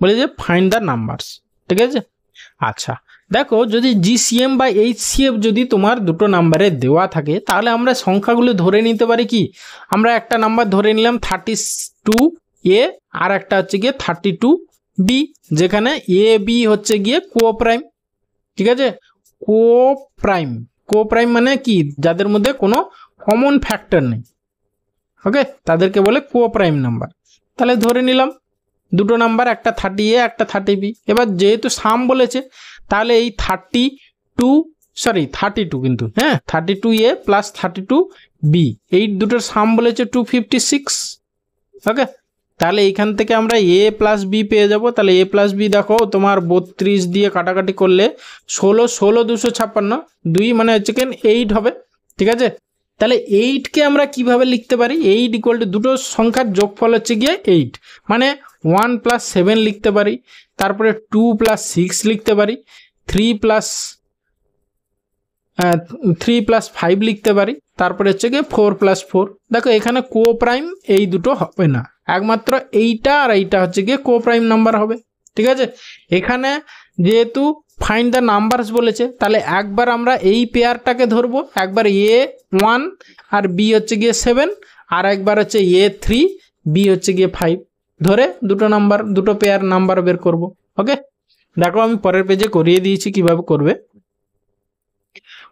বলেছে find the numbers। ঠিক আছে, আচ্ছা দেখো, যদি GCM বা HCF যদি তোমার দুটো নাম্বারে দেওয়া থাকে, তাহলে আমরা সংখ্যাগুলো ধরে নিতে পারি কি, আমরা একটা নাম্বার ধরে নিলাম 32A আর একটা হচ্ছে গিয়ে 32B, যেখানে AB হচ্ছে গিয়ে কোপ্রাইম। ঠিক আছে, কোপ্রাইম মানে কি, যাদের মধ্যে কোনো কমন ফ্যাক্টর নেই। ওকে, তাদেরকে বলে কোপ্রাইম নাম্বার। তাহলে ধরে নিলাম দুটো নাম্বার, একটা 30A একটা 30B। এবার যেহেতু সাম বলেছে, তাহলে এই 32 কিন্তু, হ্যাঁ 32A প্লাস 32B এই দুটোর সাম বলেছে 256। ওকে, তাহলে এইখান থেকে আমরা A প্লাস B পেয়ে যাব। তাহলে A প্লাস B দেখো তোমার 32 দিয়ে কাটাকাটি করলে 16 256, 2 মানে হচ্ছে কেন 8 হবে। ঠিক আছে, তাহলে 8কে আমরা কিভাবে লিখতে পারি, 8 ইকুয়াল টু দুটো সংখ্যার যোগফল হচ্ছে গিয়ে 8, মানে 1 + 7 লিখতে পারি, তারপরে 2 + 6 লিখতে পারি, 3 + 5 লিখতে পারি, তারপরে হচ্ছে গিয়ে 4 + 4। দেখো এখানে কোপ্রাইম এই দুটো হবে না, একমাত্র এইটা আর এইটা হচ্ছে গিয়ে কোপ্রাইম নাম্বার হবে। ঠিক আছে, এখানে যেহেতু ফাইন্ড দ্য নাম্বারস বলেছে, তাহলে একবার আমরা এই পেয়ারটাকে ধরবো, একবার A1 আর B হচ্ছে গিয়ে 7, আর একবার হচ্ছে A3 B হচ্ছে গিয়ে 5, ধরে দুটো পেয়ার নাম্বার বের করব। ওকে, দেখো আমি পরের পেজে করিয়ে দিয়েছি কিভাবে করবে।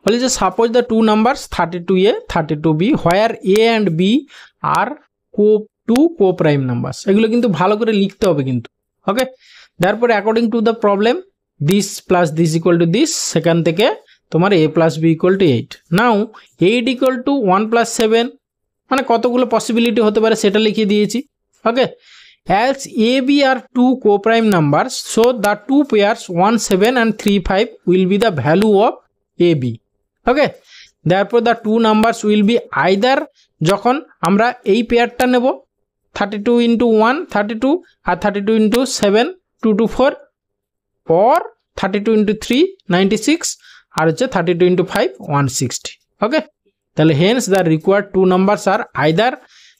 বলেছে suppose the two numbers 32A 32B where A and B are coprime numbers. এগুলো কিন্তু ভালো করে লিখতে হবে কিন্তু। ওকে, তারপরে according to the problem this plus this equal to this, সেখান থেকে তোমার A plus B equal to 8। Now 8 equal to 1 + 7, মানে কতগুলো পসিবিলিটি হতে পারে সেটা লিখিয়ে দিয়েছি। ওকে, as AB are two co-prime numbers, so the two pairs 1 7 and 3 5 will be the value of AB. Okay, therefore the two numbers will be either, যখন আমরা এই পেয়ারটা নেব 32 × 1 32 আর 32 × 7 2 2 4, or 32 × 3 96 আর হচ্ছে 32 × 5 160। ওকে, তাহলে hence the required two numbers are either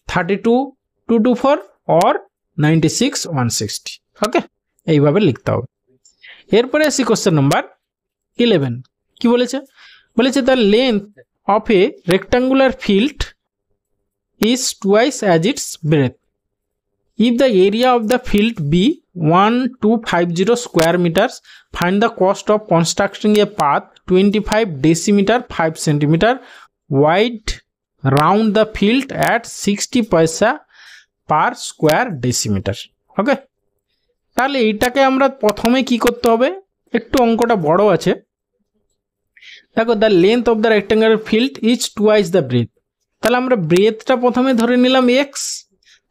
32 2 2 4 or 96 160। ওকে, এইভাবে লিখতে হবে। এরপরে আসি কোশ্চেন নাম্বার 11। কি বলেছে, বলেছে the length of a rectangular field is twice as its breadth. If the area of the field be 1250 square meters, find the cost of constructing a path 25 decimeter 5 centimeter wide round the field at 60 paisa per square decimeter। ওকে, তাহলে এইটাকে আমরা প্রথমে কি করতে হবে, একটু অঙ্কটা বড় আছে। দেখো the length of the rectangular field is twice the breadth, তাহলে আমরা ব্রেথটা প্রথমে ধরে নিলাম x,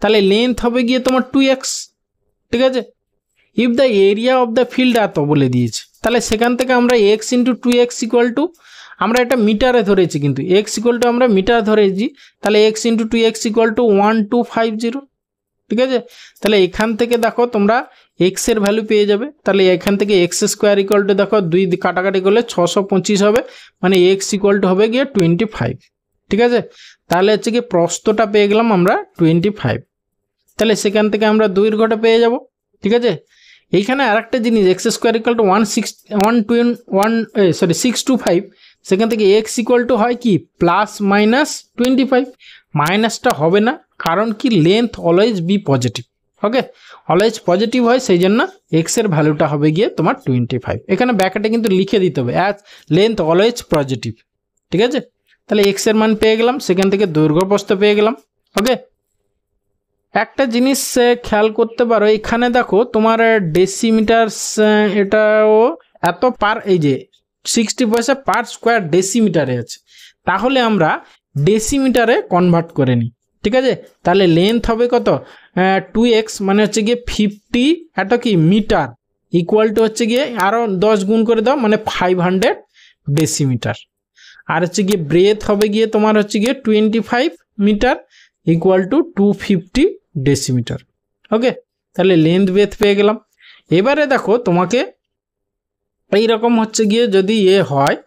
তাহলে লেন্থ হবে গিয়ে তোমার 2x। ঠিক আছে, if the area of the field এত বলে দিয়েছে, তাহলে সেখান থেকে আমরা x × 2x ইকুয়াল টু, আমরা এটা মিটারে ধরেছি, কিন্তু এক্স ইকুয়াল টু আমরা মিটার ধরেছি, তাহলে x into 2x equal to 1250। ঠিক আছে, তাহলে এখান থেকে দেখো তোমরা এক্স এর ভ্যালু পেয়ে যাবে। তাহলে এখান থেকে এক্স স্কোয়ার ইকুয়াল টু দেখো 2 কাটাকাটি করলে 625 হবে, মানে এক্স ইকুয়াল টু হবে গিয়ে 25। ঠিক আছে, তাহলে হচ্ছে কি প্রস্থটা পেয়ে গেলাম আমরা 25। তাহলে সেখান থেকে আমরা দৈর্ঘ্যটা পেয়ে যাব। ঠিক আছে, এইখানে আরেকটা জিনিস, এক্স স্কোয়ার ইকুয়াল টু 625, সেখান থেকে এক্স ইকুয়াল টু হয় কি প্লাস মাইনাস 25, মাইনাসটা হবে না, কারণ কি length always be positive. Okay, always positive হয়, সেই জন্য এক্স এর ভ্যালুটা হবে গিয়ে তোমার 25। এখানে ব্যাকেটে কিন্তু লিখে দিতে হবে অ্যাজ লেন্থ অলওয়েজ পজিটিভ। ঠিক আছে, তাহলে এক্স এর মান পেয়ে গেলাম, সেখান থেকে দৈর্ঘ্য প্রস্থ পেয়ে গেলাম। ওকে, একটা জিনিস খেয়াল করতে পারো, এখানে দেখো তোমার ডেসিমিটার, এটাও এত পার, এই যে 60 পয়সা পার স্কোয়ার ডেসিমিটারে আছে, তাহলে আমরা ডেসিমিটারে কনভার্ট করে নিই। ঠিক আছে, তাহলে লেন্থ হবে কত 2x, মানে হচ্ছে গিয়ে 50 এত কি মিটার ইকুয়াল টু হচ্ছে গিয়ে আরও 10 গুণ করে দাও, মানে 500 ডেসিমিটার। আর হচ্ছে গিয়ে ব্রেথ হবে গিয়ে তোমার হচ্ছে গিয়ে 25 মিটার ইকুয়াল টু 250 ডেসিমিটার। ওকে, তাহলে লেন্থ ব্রেথ পেয়ে গেলাম। এবারে দেখো তোমাকে এইরকম হচ্ছে গিয়ে যদি হয়,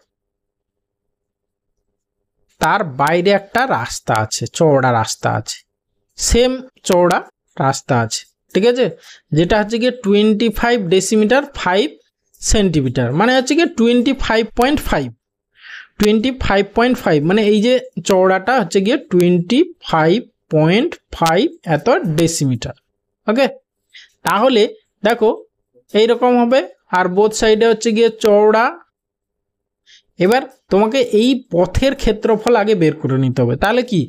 তার বাইরে একটা রাস্তা আছে, চওড়া রাস্তা আছে, সেম চওড়া রাস্তা আছে। ঠিক আছে, যেটা হচ্ছে গিয়ে 25 ডেসিমিটার 5 সেন্টিমিটার, মানে হচ্ছে গিয়ে 25.5, মানে এই যে চওড়াটা হচ্ছে গিয়ে 25.5 এত ডেসিমিটার। ওকে, তাহলে দেখো এইরকম হবে, আর বোথ সাইডে হচ্ছে গিয়ে চওড়া। এবার তোমাকে এই পথের ক্ষেত্রফল আগে বের করে নিতে হবে, তাহলে কি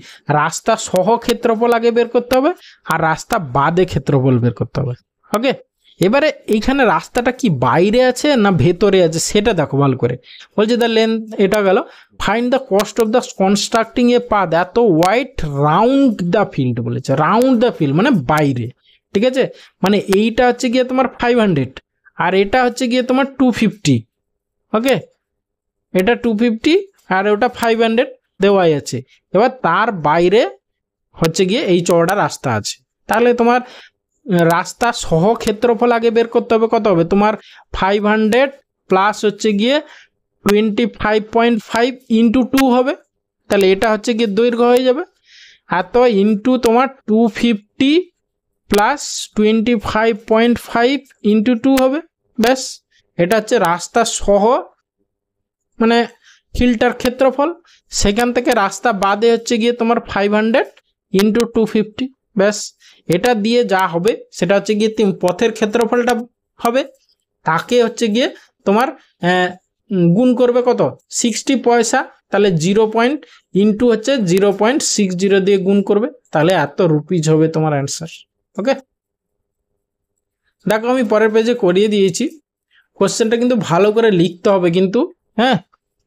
রাস্তা সহ ক্ষেত্রফল আগে বের করতে হবে, আর রাস্তা বাদে ক্ষেত্রফল বের করতে হবে। ওকে, এবারে এইখানে রাস্তাটা কি বাইরে আছে না ভেতরে আছে সেটা দেখো ভালো করে। বলছে দ্য লেন্থ, এটা গেল, find the cost of the constructing A path এত হোয়াইট রাউন্ড দ্য ফিল্ড, বলেছে রাউন্ড দ্য ফিল্ড মানে বাইরে। ঠিক আছে, মানে এইটা হচ্ছে গিয়ে তোমার 500, আর এটা হচ্ছে গিয়ে তোমার 250। ওকে, এটা 250 আর ওটা 500 দেওয়াই আছে। এবার তার বাইরে হচ্ছে গিয়ে এই চওড়া রাস্তা আছে, তাহলে তোমার রাস্তা সহ ক্ষেত্রফল আগে বের করতে হবে। কত হবে তোমার 500 প্লাস হচ্ছে গিয়ে 25.5 ইন্টু 2 হবে, তাহলে এটা হচ্ছে গিয়ে দৈর্ঘ্য হয়ে যাবে, আর তো ইন্টু তোমার 250 প্লাস 25.5 ইন্টু 2 হবে। ব্যাস, এটা হচ্ছে রাস্তা সহ মানে ফিল্টার ক্ষেত্রফল। সেখান থেকে রাস্তা বাদে হচ্ছে গিয়ে তোমার 500 ইন্টু 250। ব্যাস, এটা দিয়ে যা হবে সেটা হচ্ছে গিয়ে পথের ক্ষেত্রফলটা হবে, তাকে হচ্ছে গিয়ে তোমার গুণ করবে কত 60 পয়সা, তাহলে 0 ইন্টু হচ্ছে 0.60 দিয়ে গুণ করবে, তাহলে এত রুপিজ হবে তোমার অ্যান্সার। ওকে, দেখো আমি পরের পেজে করিয়ে দিয়েছি, কোশ্চেনটা কিন্তু ভালো করে লিখতে হবে কিন্তু। হ্যাঁ,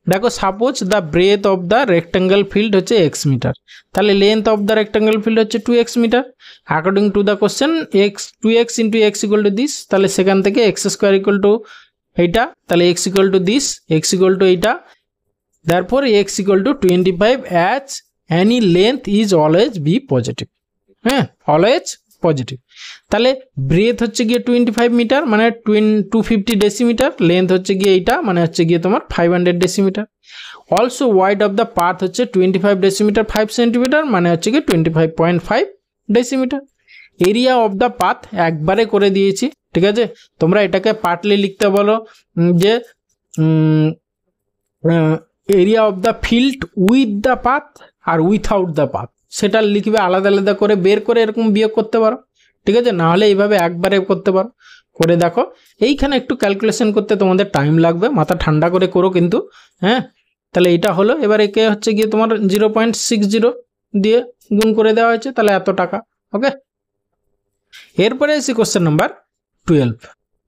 দেখো suppose the breadth of the rectangle field হচ্ছে এক্স মিটার, তাহলে length of the rectangle field হচ্ছে 2x metre. According to the question x 2x into x equal to this, তাহলে সেখান থেকে এক্স স্কোয়ার ইকুয়াল টু এইটা, তাহলে x equal to this, x equal to এইটা, therefore x equal to 25 as any length is always be positive। হ্যাঁ, always positive. তাহলে breadth হচ্ছে গিয়ে 25 মিটার মানে 250 ডেসিমিটার, লেন্থ হচ্ছে গিয়ে এইটা মানে হচ্ছে গিয়ে তোমার 500 decimetre. Also wide of the path হচ্ছে 25 ডেসিমিটার 5 সেন্টিমিটার, মানে হচ্ছে গিয়ে 25.5 decimetre. Area of the path একবারে করে দিয়েছি। ঠিক আছে, তোমরা এটাকে পার্টলি লিখতে বলো যে area of the field with the path আর উইথআউট দ্য পাথ, সেটা লিখবে আলাদা আলাদা করে, বের করে এরকম বিয়োগ করতে পারো। ঠিক আছে, নাহলে এইভাবে একবারে করতে পারো। করে দেখো, এইখানে একটু ক্যালকুলেশন করতে তোমাদের টাইম লাগবে, মাথা ঠান্ডা করে করো কিন্তু। হ্যাঁ, তাহলে এটা হলো, এবার একে হচ্ছে গিয়ে তোমার 0.60 দিয়ে গুণ করে দেওয়া হয়েছে, তাহলে এত টাকা। ওকে, এরপরে এসে কোশ্চেন নাম্বার 12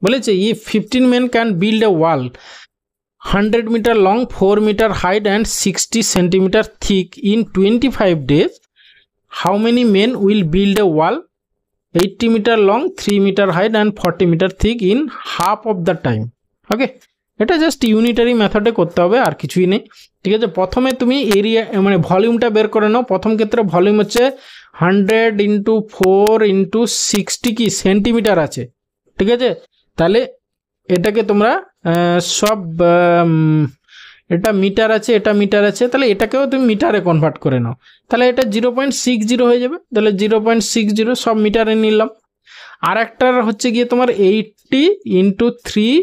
বলেছে if 15 men can build a wall 100 meter long, 4 meter height and 60 centimeter thick in 25 days, how many men will build a wall 80 meter long, 3 meter height and 40 meter thick in half of the time? Okay, এটা just unitary মেথডে করতে হবে, আর কিছুই নেই। ঠিক আছে, প্রথমে তুমি এরিয়া মানে ভলিউমটা বের করে নাও। প্রথম ক্ষেত্রে ভলিউম হচ্ছে 100 × 4 × 60 কি সেন্টিমিটার আছে। ঠিক আছে, তাহলে এটাকে তোমরা সব এটা মিটার আছে, এটা মিটার আছে, তাহলে এটাকেও তুমি মিটারে কনভার্ট করে নাও। তাহলে এটা 0.60 হয়ে যাবে। তাহলে 0.60 সব মিটারে নিলাম। আর একটার হচ্ছে গিয়ে তোমার 80 × 3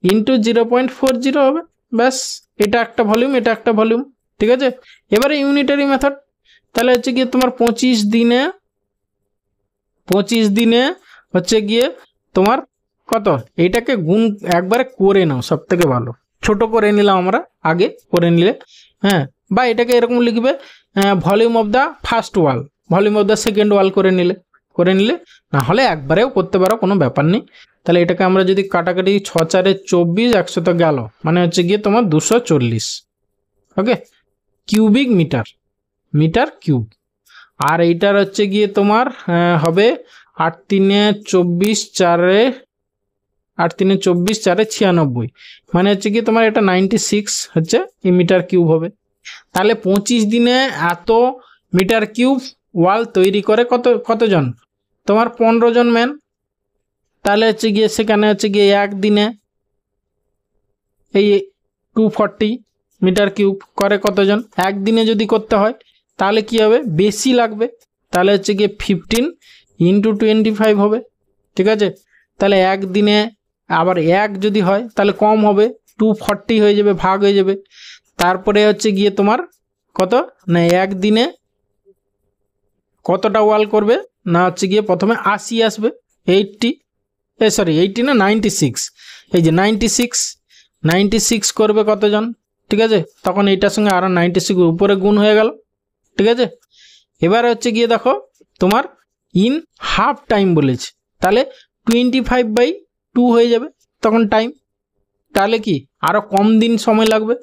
× 0.40 হবে। ব্যাস, এটা একটা ভলিউম, এটা একটা ভলিউম। ঠিক আছে, এবারে ইউনিটারি মেথড। তাহলে হচ্ছে গিয়ে তোমার 25 দিনে হচ্ছে গিয়ে তোমার কত, এইটাকে গুণ একবারে করে নাও, সব থেকে ভালো। ছোট করে নিলাম আমরা, আগে করে নিলে, হ্যাঁ, বা এটাকে এরকম লিখবে volume of the first wall, volume of the second wall করে নিলে, না হলে একবারেও করতে পারো, কোনো ব্যাপার নেই। তাহলে এটাকে আমরা যদি কাটাকাটি 6 × 4 = 24, 100 তো গেল, মানে হচ্ছে গিয়ে তোমার 240, ওকে, কিউবিক মিটার কিউব। আর এইটার হচ্ছে গিয়ে তোমার হবে 8 × 3 = 24, 8 × 3 = 24, 4 × 96, মানে হচ্ছে গিয়ে তোমার এটা 96 হচ্ছে মিটার কিউব হবে। তাহলে 25 দিনে এত মিটার কিউব ওয়াল তৈরি করে কতজন, তোমার 15 জন ম্যান। তাহলে হচ্ছে গিয়ে সেখানে হচ্ছে গিয়ে একদিনে এই 240 মিটার কিউব করে কতজন, একদিনে যদি করতে হয় তাহলে কি হবে, বেশি লাগবে। তাহলে হচ্ছে গিয়ে 15 × 25 হবে। ঠিক আছে, তাহলে একদিনে আবার এক যদি হয় তাহলে কম হবে, 240 হয়ে যাবে, ভাগ হয়ে যাবে। তারপরে হচ্ছে গিয়ে তোমার কত না, একদিনে কতটা ওয়াল করবে না, হচ্ছে গিয়ে প্রথমে 80 আসবে, 80 না 96, এই যে 96 করবে কতজন। ঠিক আছে, তখন এইটার সঙ্গে আরও 96 উপরে গুণ হয়ে গেল। ঠিক আছে, এবার হচ্ছে গিয়ে দেখো তোমার ইন হাফ টাইম বলেছে, তাহলে 25/2 হয়ে যাবে তখন টাইম। তাহলে কি আরও কম দিন সময় লাগবে,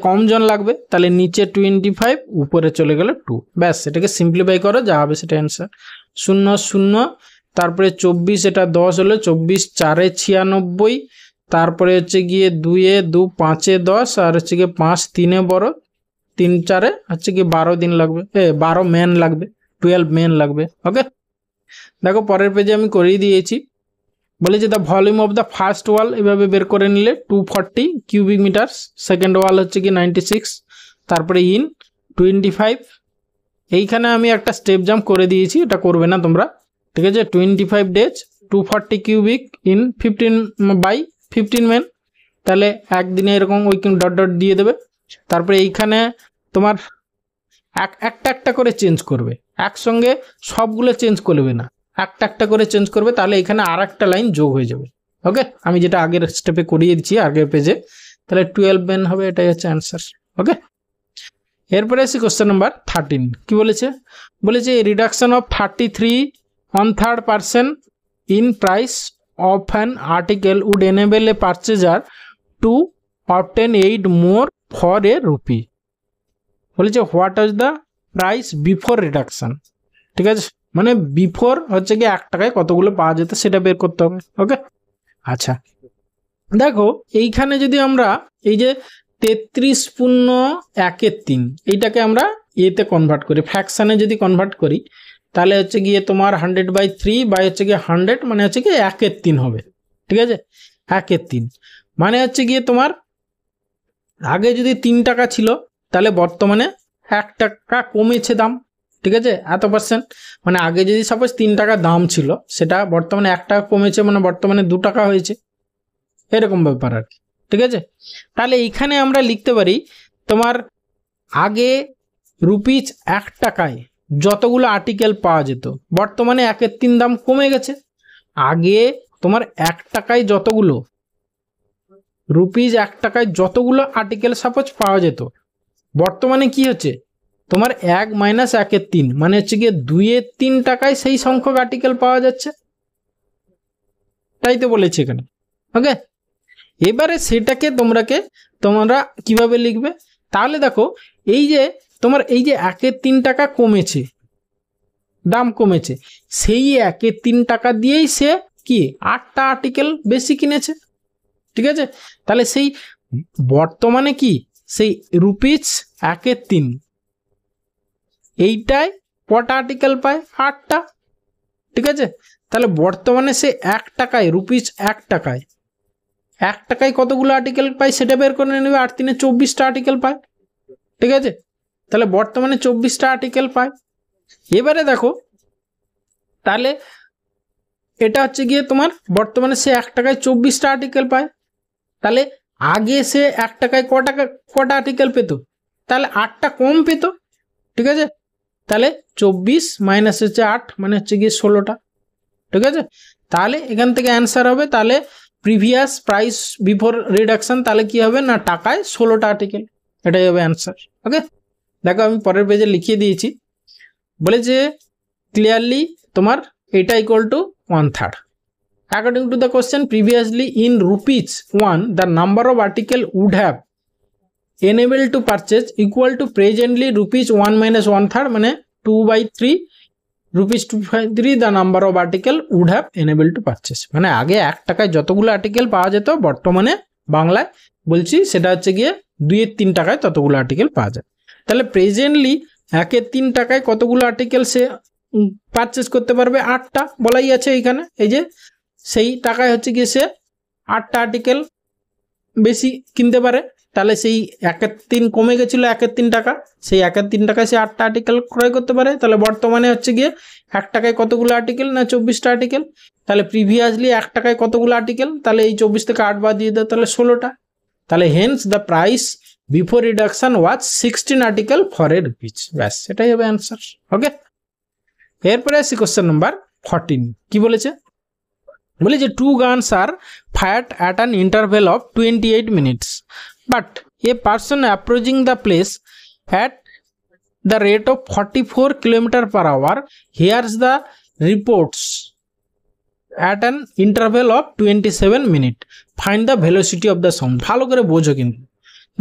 কম জন লাগবে। তাহলে নিচে 25, উপরে চলে গেলে 2। ব্যাস, এটাকে সিম্পলিফাই করো, যা হবে সেটা অ্যান্সার। 0 0, তারপরে 24, এটা 10 হলো, 24 4 × 96, তারপরে হচ্ছে গিয়ে 2 × 2 5 × 10, আর হচ্ছে গিয়ে 5 3 বড়, 3 4 হচ্ছে গিয়ে 12 দিন লাগবে, 12 ম্যান লাগবে, 12 ম্যান লাগবে। ওকে, দেখো পরের পেজে আমি করিয়ে দিয়েছি। বলেছে the volume of the first wall, এভাবে বের করে নিলে 240 কিউবিক মিটার, সেকেন্ড ওয়াল হচ্ছে কি 96, তারপরে ইন 25। এইখানে আমি একটা স্টেপ জাম্প করে দিয়েছি, এটা করবে না তোমরা। ঠিক আছে, 25 days 240 কিউবিক ইন 15/15 ম্যান, তাহলে একদিনে এরকম ওই ডট ডট দিয়ে দেবে। তারপরে এইখানে তোমার একটা একটা করে চেঞ্জ করবে, একসঙ্গে সবগুলো চেঞ্জ করবে না, একটা একটা করে চেঞ্জ করবে, তাহলে এখানে আর একটা লাইন যোগ হয়ে যাবে। ওকে, আমি যেটা আগের স্টেপে করিয়ে দিচ্ছি আগের পেজে, তাহলে 12 ম্যান হবে, এটাই হচ্ছে অ্যান্সার। ওকে, এরপরে আসি কোশ্চেন নাম্বার 13। কি বলেছে, reduction of 33 in price of an article would enable a purchaser to obtain 8 more for a rupee. বলেছে what was the price before reduction. ঠিক আছে, মানে বিফোর হচ্ছে কি 1 টাকায় কতগুলো পাওয়া যেত সেটা বের করতে হবে। ওকে, আচ্ছা দেখো এইখানে যদি আমরা এই যে 33.1/3 এইটাকে আমরা এতে কনভার্ট করি, ফ্র্যাকশানে যদি কনভার্ট করি, তাহলে হচ্ছে গিয়ে তোমার 100/3 বা হচ্ছে গিয়ে 100, মানে হচ্ছে গিয়ে 1/3 হবে। ঠিক আছে, 1/3 মানে হচ্ছে গিয়ে তোমার আগে যদি 3 টাকা ছিল, তাহলে বর্তমানে 1 টাকা কমেছে দাম। ঠিক আছে, এত %, মানে আগে যদি সাপোজ 3 টাকা দাম ছিল, সেটা বর্তমানে 1 টাকা কমেছে, মানে বর্তমানে 2 টাকা হয়েছে, এরকম ব্যাপার আর কি। ঠিক আছে, তাহলে এইখানে আমরা লিখতে পারি তোমার আগে রুপিজ 1 টাকায় যতগুলো আর্টিকেল পাওয়া যেত, বর্তমানে 1/3 দাম কমে গেছে। আগে তোমার 1 টাকায় যতগুলো রুপিজ 1 টাকায় যতগুলো আর্টিকেল সাপোজ পাওয়া যেত, বর্তমানে কি হচ্ছে তোমার 1 - 1/3, মানে হচ্ছে গিয়ে 2/3 টাকায় সেই সংখ্যক আর্টিকেল পাওয়া যাচ্ছে, তাই তো বলেছি এখানে। ওকে, এবারে সেটাকে তোমরা কিভাবে লিখবে, তাহলে দেখো এই যে তোমার এই যে 1/3 টাকা কমেছে, দাম কমেছে, সেই 1/3 টাকা দিয়েই সে কি 8টা আর্টিকেল বেশি কিনেছে। ঠিক আছে, তাহলে সেই বর্তমানে কি সেই রুপিস 1/3 এইটায় কটা আর্টিকেল পায়? 8টা। ঠিক আছে, তাহলে বর্তমানে সে 1 টাকায় রুপিস 1 টাকায় কতগুলো আর্টিকেল পায় সেটা বের করে নেবে। 8 3 24টা আর্টিকেল পায়। ঠিক আছে, তাহলে বর্তমানে 24টা আর্টিকেল পায়। এবারে দেখো তাহলে এটা হচ্ছে গিয়ে তোমার বর্তমানে সে 1 টাকায় 24টা আর্টিকেল পায়। তাহলে আগে সে 1 টাকায় কটা আর্টিকেল পেত? তাহলে 8টা কম পেত। ঠিক আছে, তাহলে 24 মাইনাস হচ্ছে 8 মানে হচ্ছে গিয়ে 16টা। ঠিক আছে, তাহলে এখান থেকে অ্যান্সার হবে তাহলে প্রিভিয়াস প্রাইস বিফোর রিডাকশন, তাহলে কি হবে না টাকায় 16টা আর্টিকেল, এটাই হবে অ্যান্সার। ওকে, দেখো আমি পরের পেজে লিখিয়ে দিয়েছি, বলে যে ক্লিয়ারলি তোমার এটা equal to 1/3। According to the question, previously in ₹1 the number of article would have enabled to purchase equal to presently ₹1 minus 1/3 মানে 2/3 ₹2/3 the number of article would have enabled to purchase। মানে আগে 1 টাকায় যতগুলো article পাওয়া যেত বর্তমানে বাংলায় বলছি সেটা হচ্ছে গিয়ে 2/3 টাকায় ততগুলো আর্টিকেল পাওয়া যায়। তাহলে প্রেজেন্টলি 1/3 টাকায় কতগুলো আর্টিকেল সে পারচেস করতে পারবে? 8টা বলাই আছে এইখানে, এই যে সেই টাকায় হচ্ছে গিয়ে সে 8টা আর্টিকেল বেশি কিনতে পারে। তাহলে সেই 1/3 কমে গেছিলো 1/3 টাকা, সেই 1/3 টাকায় সে 8টা আর্টিকেল ক্রয় করতে পারে। তাহলে বর্তমানে হচ্ছে গিয়ে 1 টাকায় কতগুলো আর্টিকেল না 24টা আর্টিকেল। তাহলে প্রিভিয়াসলি 1 টাকায় কতগুলো আর্টিকেল? তাহলে এই 24 থেকে 8 বাদ দিয়ে দাও, তাহলে 16টা। তাহলে hence the price before reduction was 16 article for a rupees. ব্যাস, এটাই হবে অ্যান্সার। ওকে, এরপরে আসি কোশ্চেন নাম্বার 14। কি বলেছে? বলে যে 2 guns are fired at an interval of 28 minutes but a person approaching the place at the rate of 44 km/h hears the reports at an interval of 27 minutes. Find the velocity of the sound। ভালো করে বোঝো কিন্তু,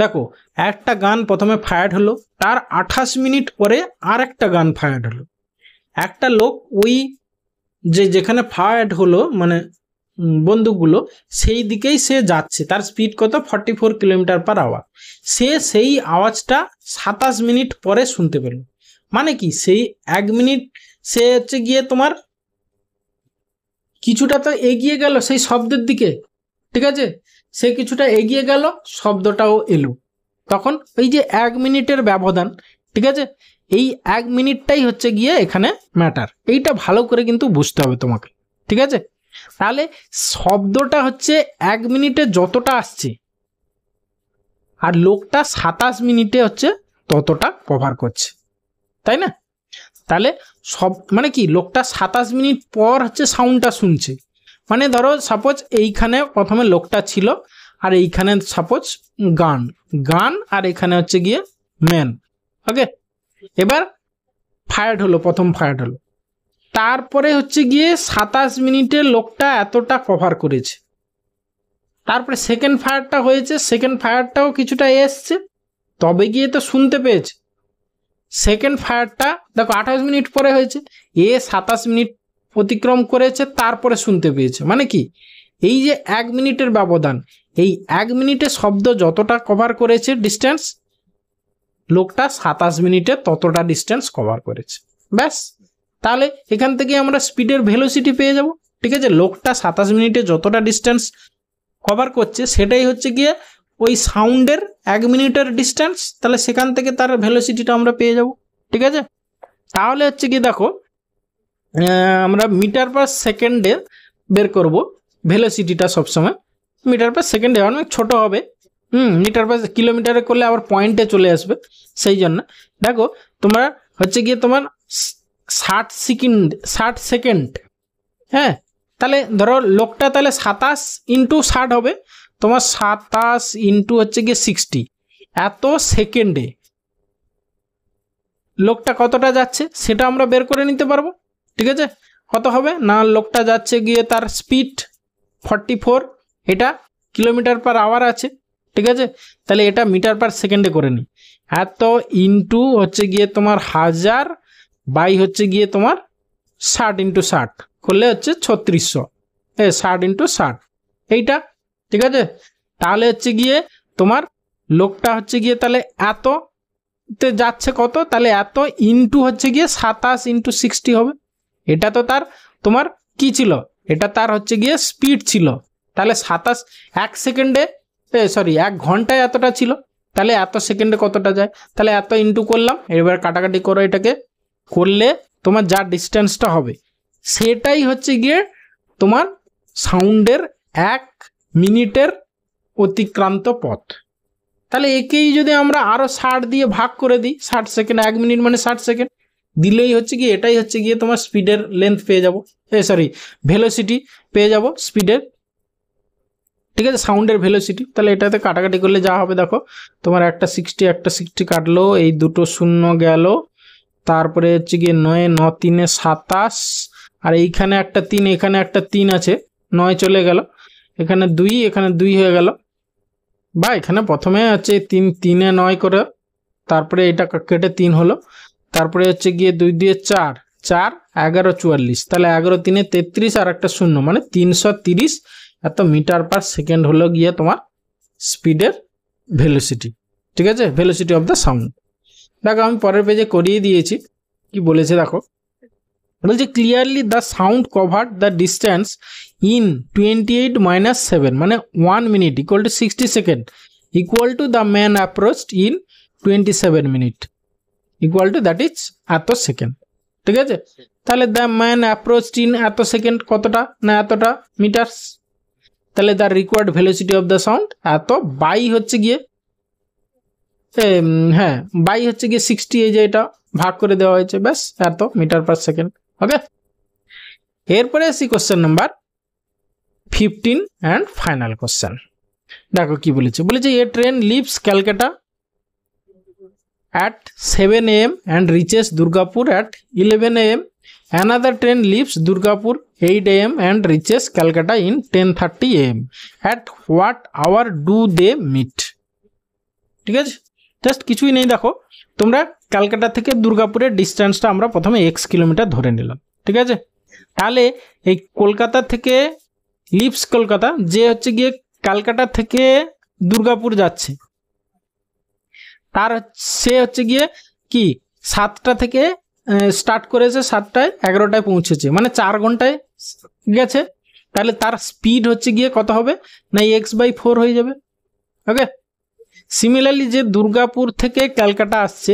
দেখো একটা গান প্রথমে fired হলো, তার 28 মিনিট পরে আর একটা গান ফায়ার্ড হলো। একটা লোক ওই যেখানে ফায়ার্ড হলো মানে বন্দুকগুলো সেই দিকেই সে যাচ্ছে, তার স্পিড কত? 44 km/h। সে সেই আওয়াজটা 27 মিনিট পরে শুনতে পেল। মানে কি সেই 1 মিনিট সে হচ্ছে গিয়ে তোমার কিছুটা তো এগিয়ে গেল সেই শব্দের দিকে। ঠিক আছে, সে কিছুটা এগিয়ে গেল, শব্দটাও এলো, তখন এই যে 1 মিনিটের ব্যবধান। ঠিক আছে, এই 1 মিনিটটাই হচ্ছে গিয়ে এখানে ম্যাটার। এইটা ভালো করে কিন্তু বুঝতে হবে তোমাকে। ঠিক আছে, তাহলে শব্দটা হচ্ছে 1 মিনিটে যতটা আসছে আর লোকটা 27 মিনিটে হচ্ছে ততটা কভার করছে, তাই না? তাহলে সব মানে কি লোকটা 27 মিনিট পর হচ্ছে সাউন্ডটা শুনছে। মানে ধরো সাপোজ এইখানে প্রথমে লোকটা ছিল আর এইখানে সাপোজ গান আর এখানে হচ্ছে গিয়ে ম্যান। ওকে, এবার ফায়ার্ড হলো, প্রথম ফায়ার্ড হলো, তারপরে হচ্ছে গিয়ে 27 মিনিটে লোকটা এতটা কভার করেছে। তারপরে সেকেন্ড ফায়ারটা হয়েছে, সেকেন্ড ফায়ারটাও কিছুটা এসছে, তবে গিয়ে তো শুনতে পেয়েছে। সেকেন্ড ফায়ারটা দেখো 28 মিনিট পরে হয়েছে, 27 মিনিট অতিক্রম করেছে, তারপরে শুনতে পেয়েছে। মানে কি এই যে 1 মিনিটের ব্যবধান, এই 1 মিনিটে শব্দ যতটা কভার করেছে ডিস্টেন্স, লোকটা 27 মিনিটে ততটা ডিস্টেন্স কভার করেছে। ব্যাস, তাহলে এখান থেকে আমরা স্পিডের ভেলোসিটি পেয়ে যাব। ঠিক আছে, লোকটা 27 মিনিটে যতটা ডিস্টেন্স কভার করছে সেটাই হচ্ছে গিয়ে ওই সাউন্ডের 1 মিনিটের ডিস্টেন্স, তাহলে সেখান থেকে তার ভেলোসিটিটা আমরা পেয়ে যাব। ঠিক আছে, তাহলে হচ্ছে কি দেখো আমরা মিটার পার সেকেন্ডে বের করব ভেলোসিটিটা। সবসময় মিটার পার সেকেন্ডে অনেক ছোট হবে, মিটার পার কিলোমিটারে করলে আবার পয়েন্টে চলে আসবে। সেই জন্য দেখো তোমরা হচ্ছে গিয়ে তোমার 60 সেকেন্ড, হ্যাঁ, তাহলে ধরো লোকটা তাহলে 27 × 60 হবে তোমার 27 ইন্টু হচ্ছে গিয়ে 60, এত সেকেন্ডে লোকটা কতটা যাচ্ছে সেটা আমরা বের করে নিতে পারবো। ঠিক আছে, কত হবে না লোকটা যাচ্ছে গিয়ে তার স্পিড 44, এটা km/h আছে। ঠিক আছে, তাহলে এটা মিটার পার সেকেন্ডে করে নিই, এত ইন্টু হচ্ছে গিয়ে তোমার 1000 বাই হচ্ছে গিয়ে তোমার 60 × 60 করলে হচ্ছে 3600, 60 × 60 এইটা। ঠিক আছে, তাহলে হচ্ছে গিয়ে তোমার লোকটা হচ্ছে গিয়ে তাহলে এততে যাচ্ছে কত, তাহলে এত ইন্টু হচ্ছে গিয়ে 27 ইন্টু 60 হবে। এটা তো তার তোমার কি ছিল, এটা তার হচ্ছে গিয়ে স্পিড ছিল। তাহলে 27 এক সেকেন্ডে, সরি 1 ঘন্টায় এতটা ছিল, তাহলে এত সেকেন্ডে কতটা যায়, তাহলে এত ইন্টু করলাম। এবার কাটাকাটি করো, এটাকে করলে তোমার যা ডিস্টেন্সটা হবে সেটাই হচ্ছে গিয়ে তোমার সাউন্ডের 1 মিনিটের অতিক্রান্ত পথ। তাহলে একেই যদি আমরা আরো 60 দিয়ে ভাগ করে দিই, 60 সেকেন্ড, 1 মিনিট মানে 60 সেকেন্ড দিলেই হচ্ছে গিয়ে এটাই হচ্ছে গিয়ে তোমার স্পিডের লেন্থ পেয়ে যাবো, সরি ভেলোসিটি পেয়ে যাব স্পিডের। ঠিক আছে, সাউন্ডের ভেলোসিটি। তাহলে এটাতে কাটাকাটি করলে যা হবে দেখো, তোমার একটা 60 কাটলো, এই দুটো শূন্য গেল, তারপরে হচ্ছে গিয়ে 9 9 3 27, আর এইখানে একটা 3, এখানে একটা 3 আছে, 9 চলে গেল, এখানে 2, এখানে 2 হয়ে গেল, বা এখানে প্রথমে হচ্ছে 3 3 9 করে, তারপরে এটা কেটে 3 হলো, তারপরে হচ্ছে গিয়ে 2 দিয়ে 4 4 11 44, তাহলে 11 3 33 আর একটা শূন্য মানে 330 এত মিটার পার সেকেন্ড হলো গিয়ে তোমার স্পিডের ভেলোসিটি। ঠিক আছে, ভেলোসিটি অফ দ্য সাউন্ড। দেখো আমি পরের পেজে করিয়ে দিয়েছি, কি বলেছে দেখো, বলছে clearly the sound covered the distance in 28 - 7 মানে 1 minute equal to 60 second equal to the man approached in 27 minute equal to that is এত সেকেন্ড। ঠিক আছে, তাহলে দ্য ম্যান অ্যাপ্রোচড ইন এত সেকেন্ড কতটা না এতটা মিটার্স, তাহলে the required velocity of the sound এত বাই হচ্ছে গিয়ে হ্যাঁ বাই হচ্ছে গিয়ে 60, এই যে এটা ভাগ করে দেওয়া হয়েছে, ব্যাস এত মিটার পার সেকেন্ড। ওকে, এরপরে আসি question number 15 and final question. দেখো কি বলেছে, বলেছে a train leaves Calcutta at 7 AM and reaches Durgapur at 11 AM. Another train leaves Durgapur 8 AM and reaches Calcutta in 10:30 AM. At what hour do they meet? ঠিক আছে, just কিছুই নেই, দেখো তোমরা ক্যালকাটা থেকে দুর্গাপুরের ডিস্টেন্সটা আমরা প্রথমে x কিলোমিটার ধরে নিলাম। ঠিক আছে, তাহলে এই কলকাতা থেকে লিভস কলকাতা, যে হচ্ছে গিয়ে ক্যালকাটা থেকে দুর্গাপুর যাচ্ছে, তার সে হচ্ছে গিয়ে কি 7টা থেকে স্টার্ট করেছে, 7টায় 11টায় পৌঁছেছে, মানে 4 ঘন্টায় গেছে। তাহলে তার স্পিড হচ্ছে গিয়ে কত হবে না x/4 হয়ে যাবে। ওকে, সিমিলারলি যে দুর্গাপুর থেকে ক্যালকাটা আসছে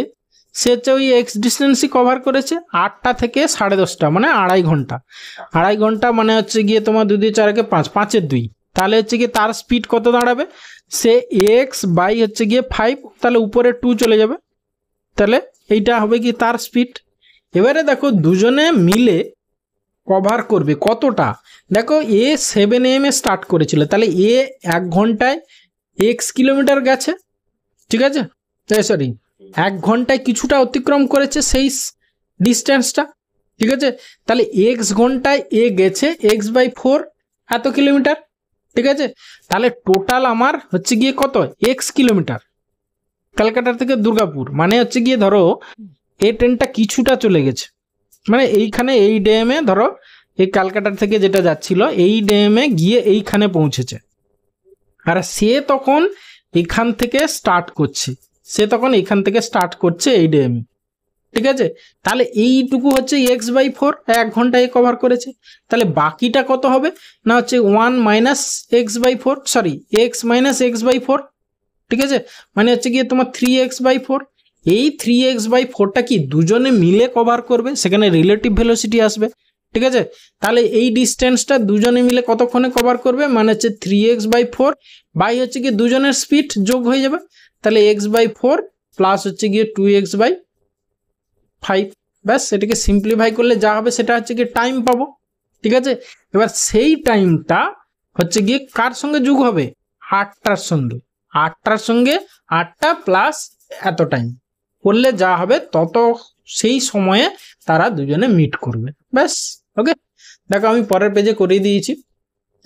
সে হচ্ছে ওই এক্স ডিস্টেন্সই কভার করেছে, 8টা থেকে 10:30 মানে 2.5 ঘন্টা, 2.5 ঘন্টা মানে হচ্ছে গিয়ে তোমার 2 দিয়ে 4 5 5-এর 2, তাহলে হচ্ছে গিয়ে তার স্পিড কত দাঁড়াবে, সে এক্স বাই হচ্ছে গিয়ে 5, তাহলে উপরে 2 চলে যাবে, তাহলে এইটা হবে কি তার স্পিড। এবারে দেখো দুজনে মিলে কভার করবে কতটা, দেখো এ 7 AM এ স্টার্ট করেছিল, তাহলে এ 1 ঘন্টায় এক্স কিলোমিটার গেছে। ঠিক আছে, সরি 1 ঘন্টায় কিছুটা অতিক্রম করেছে সেই ডিস্টেন্সটা। ঠিক আছে, তাহলে এক্স ঘন্টায় এ গেছে x/4 এত কিলোমিটার। ঠিক আছে, তাহলে টোটাল আমার হচ্ছে গিয়ে কত এক্স কিলোমিটার ক্যালকাটা থেকে দুর্গাপুর, মানে হচ্ছে গিয়ে ধরো এই ট্রেনটা কিছুটা চলে গেছে, মানে এইখানে এই ড্যামে ধরো এই ক্যালকাটা থেকে যেটা যাচ্ছিল এই ড্যামে গিয়ে এইখানে পৌঁছেছে, আর সে তখন এখান থেকে স্টার্ট করছে, এই ড্যামে। ঠিক আছে, তাহলে এইটুকু হচ্ছে x/4 1 ঘন্টায় কভার করেছে, তাহলে বাকিটা কত হবে না হচ্ছে 1 - x/4, সরি x - x/4। ঠিক আছে, মানে হচ্ছে গিয়ে তোমার 3x/4, এই 3x/4টা কি দুজনে মিলে কভার করবে, সেখানে রিলেটিভ ভেলোসিটি আসবে। ঠিক আছে, তাহলে এই ডিস্টেন্সটা দুজনে মিলে কতক্ষণে কভার করবে, মানে হচ্ছে 3x/4 বাই হচ্ছে গিয়ে দুজনের স্পিড যোগ হয়ে যাবে, তাহলে x/4 প্লাস হচ্ছে গিয়ে 2x/5, ব্যাস এটাকে সিম্পলিফাই করলে যা হবে সেটা হচ্ছে গিয়ে টাইম পাবো। ঠিক আছে, এবার সেই টাইমটা হচ্ছে গিয়ে কার সঙ্গে যোগ হবে, 8টার সঙ্গে, 8টা প্লাস এত টাইম করলে যা হবে তত সেই সময়ে তারা দুজনে মিট করবে, ব্যাস। ওকে, দেখো আমি পরের পেজে করিয়ে দিয়েছি,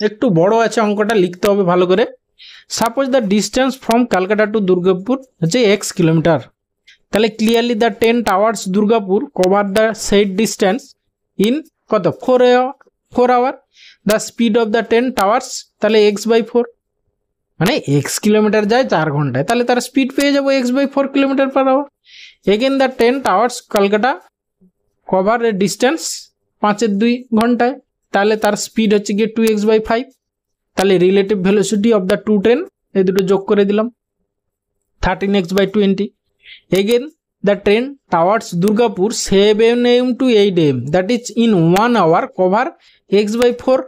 একটু বড় আছে অঙ্কটা, লিখতে হবে ভালো করে। Suppose the distance from Calcutta to Durgapur হচ্ছে x কিলোমিটার, তাহলে clearly the 10 towards Durgapur cover the set distance in কত 4 hour. The speed of the 10 towards তাহলে x/4, মানে এক্স কিলোমিটার যায় 4 ঘন্টায়, তাহলে তার স্পিড পেয়ে যাবো x/4 kilometre per hour. Again the train traverse Kolkata cover a distance 5/2 ঘন্টায়, তাহলে তার স্পিড হচ্ছে গিয়ে 2x/5। তাহলে relative velocity of the two train এই দুটো যোগ করে দিলাম 13x/20। Again the train traverse Durgapur 7 AM to 8 AM, that is in 1 hour cover x/4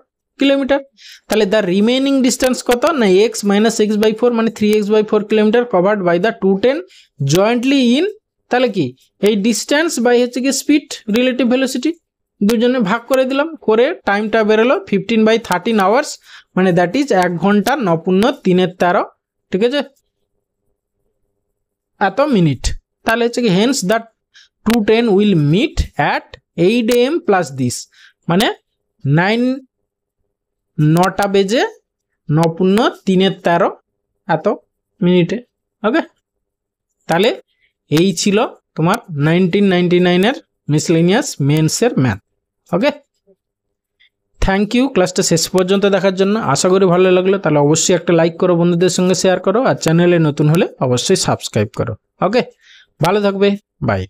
kilometre. তাহলে দ্য রিমেনিং ডিস্টেন্স কত না x মাইনাস x/4 মানে 3x/4 kilometre covered by the two train jointly in, তাহলে কি এই ডিস্টেন্স বাই হচ্ছে কি speed relative velocity দুজনে ভাগ করে দিলাম, করে টাইমটা বেরোলো 15/13 আওয়ার্স, মানে দ্যাট ইজ 1 ঘন্টা 9×3=13, ঠিক আছে, এত মিনিট। তাহলে হচ্ছে কি hence the two train will meet at 8 AM plus this, মানে 9টা বেজে 9×3=13 এত মিনিটে। ওকে, তাহলে এই ছিল তোমার 1999-এর মিসলেনিয়াস মেন্সের ম্যাথ। ওকে, থ্যাংক ইউ ক্লাসটা শেষ পর্যন্ত দেখার জন্য। আশা করি ভালো লাগলো, তাহলে অবশ্যই একটা লাইক করো, বন্ধুদের সঙ্গে শেয়ার করো, আর চ্যানেলে নতুন হলে অবশ্যই সাবস্ক্রাইব করো। ওকে, ভালো থাকবে, বাই।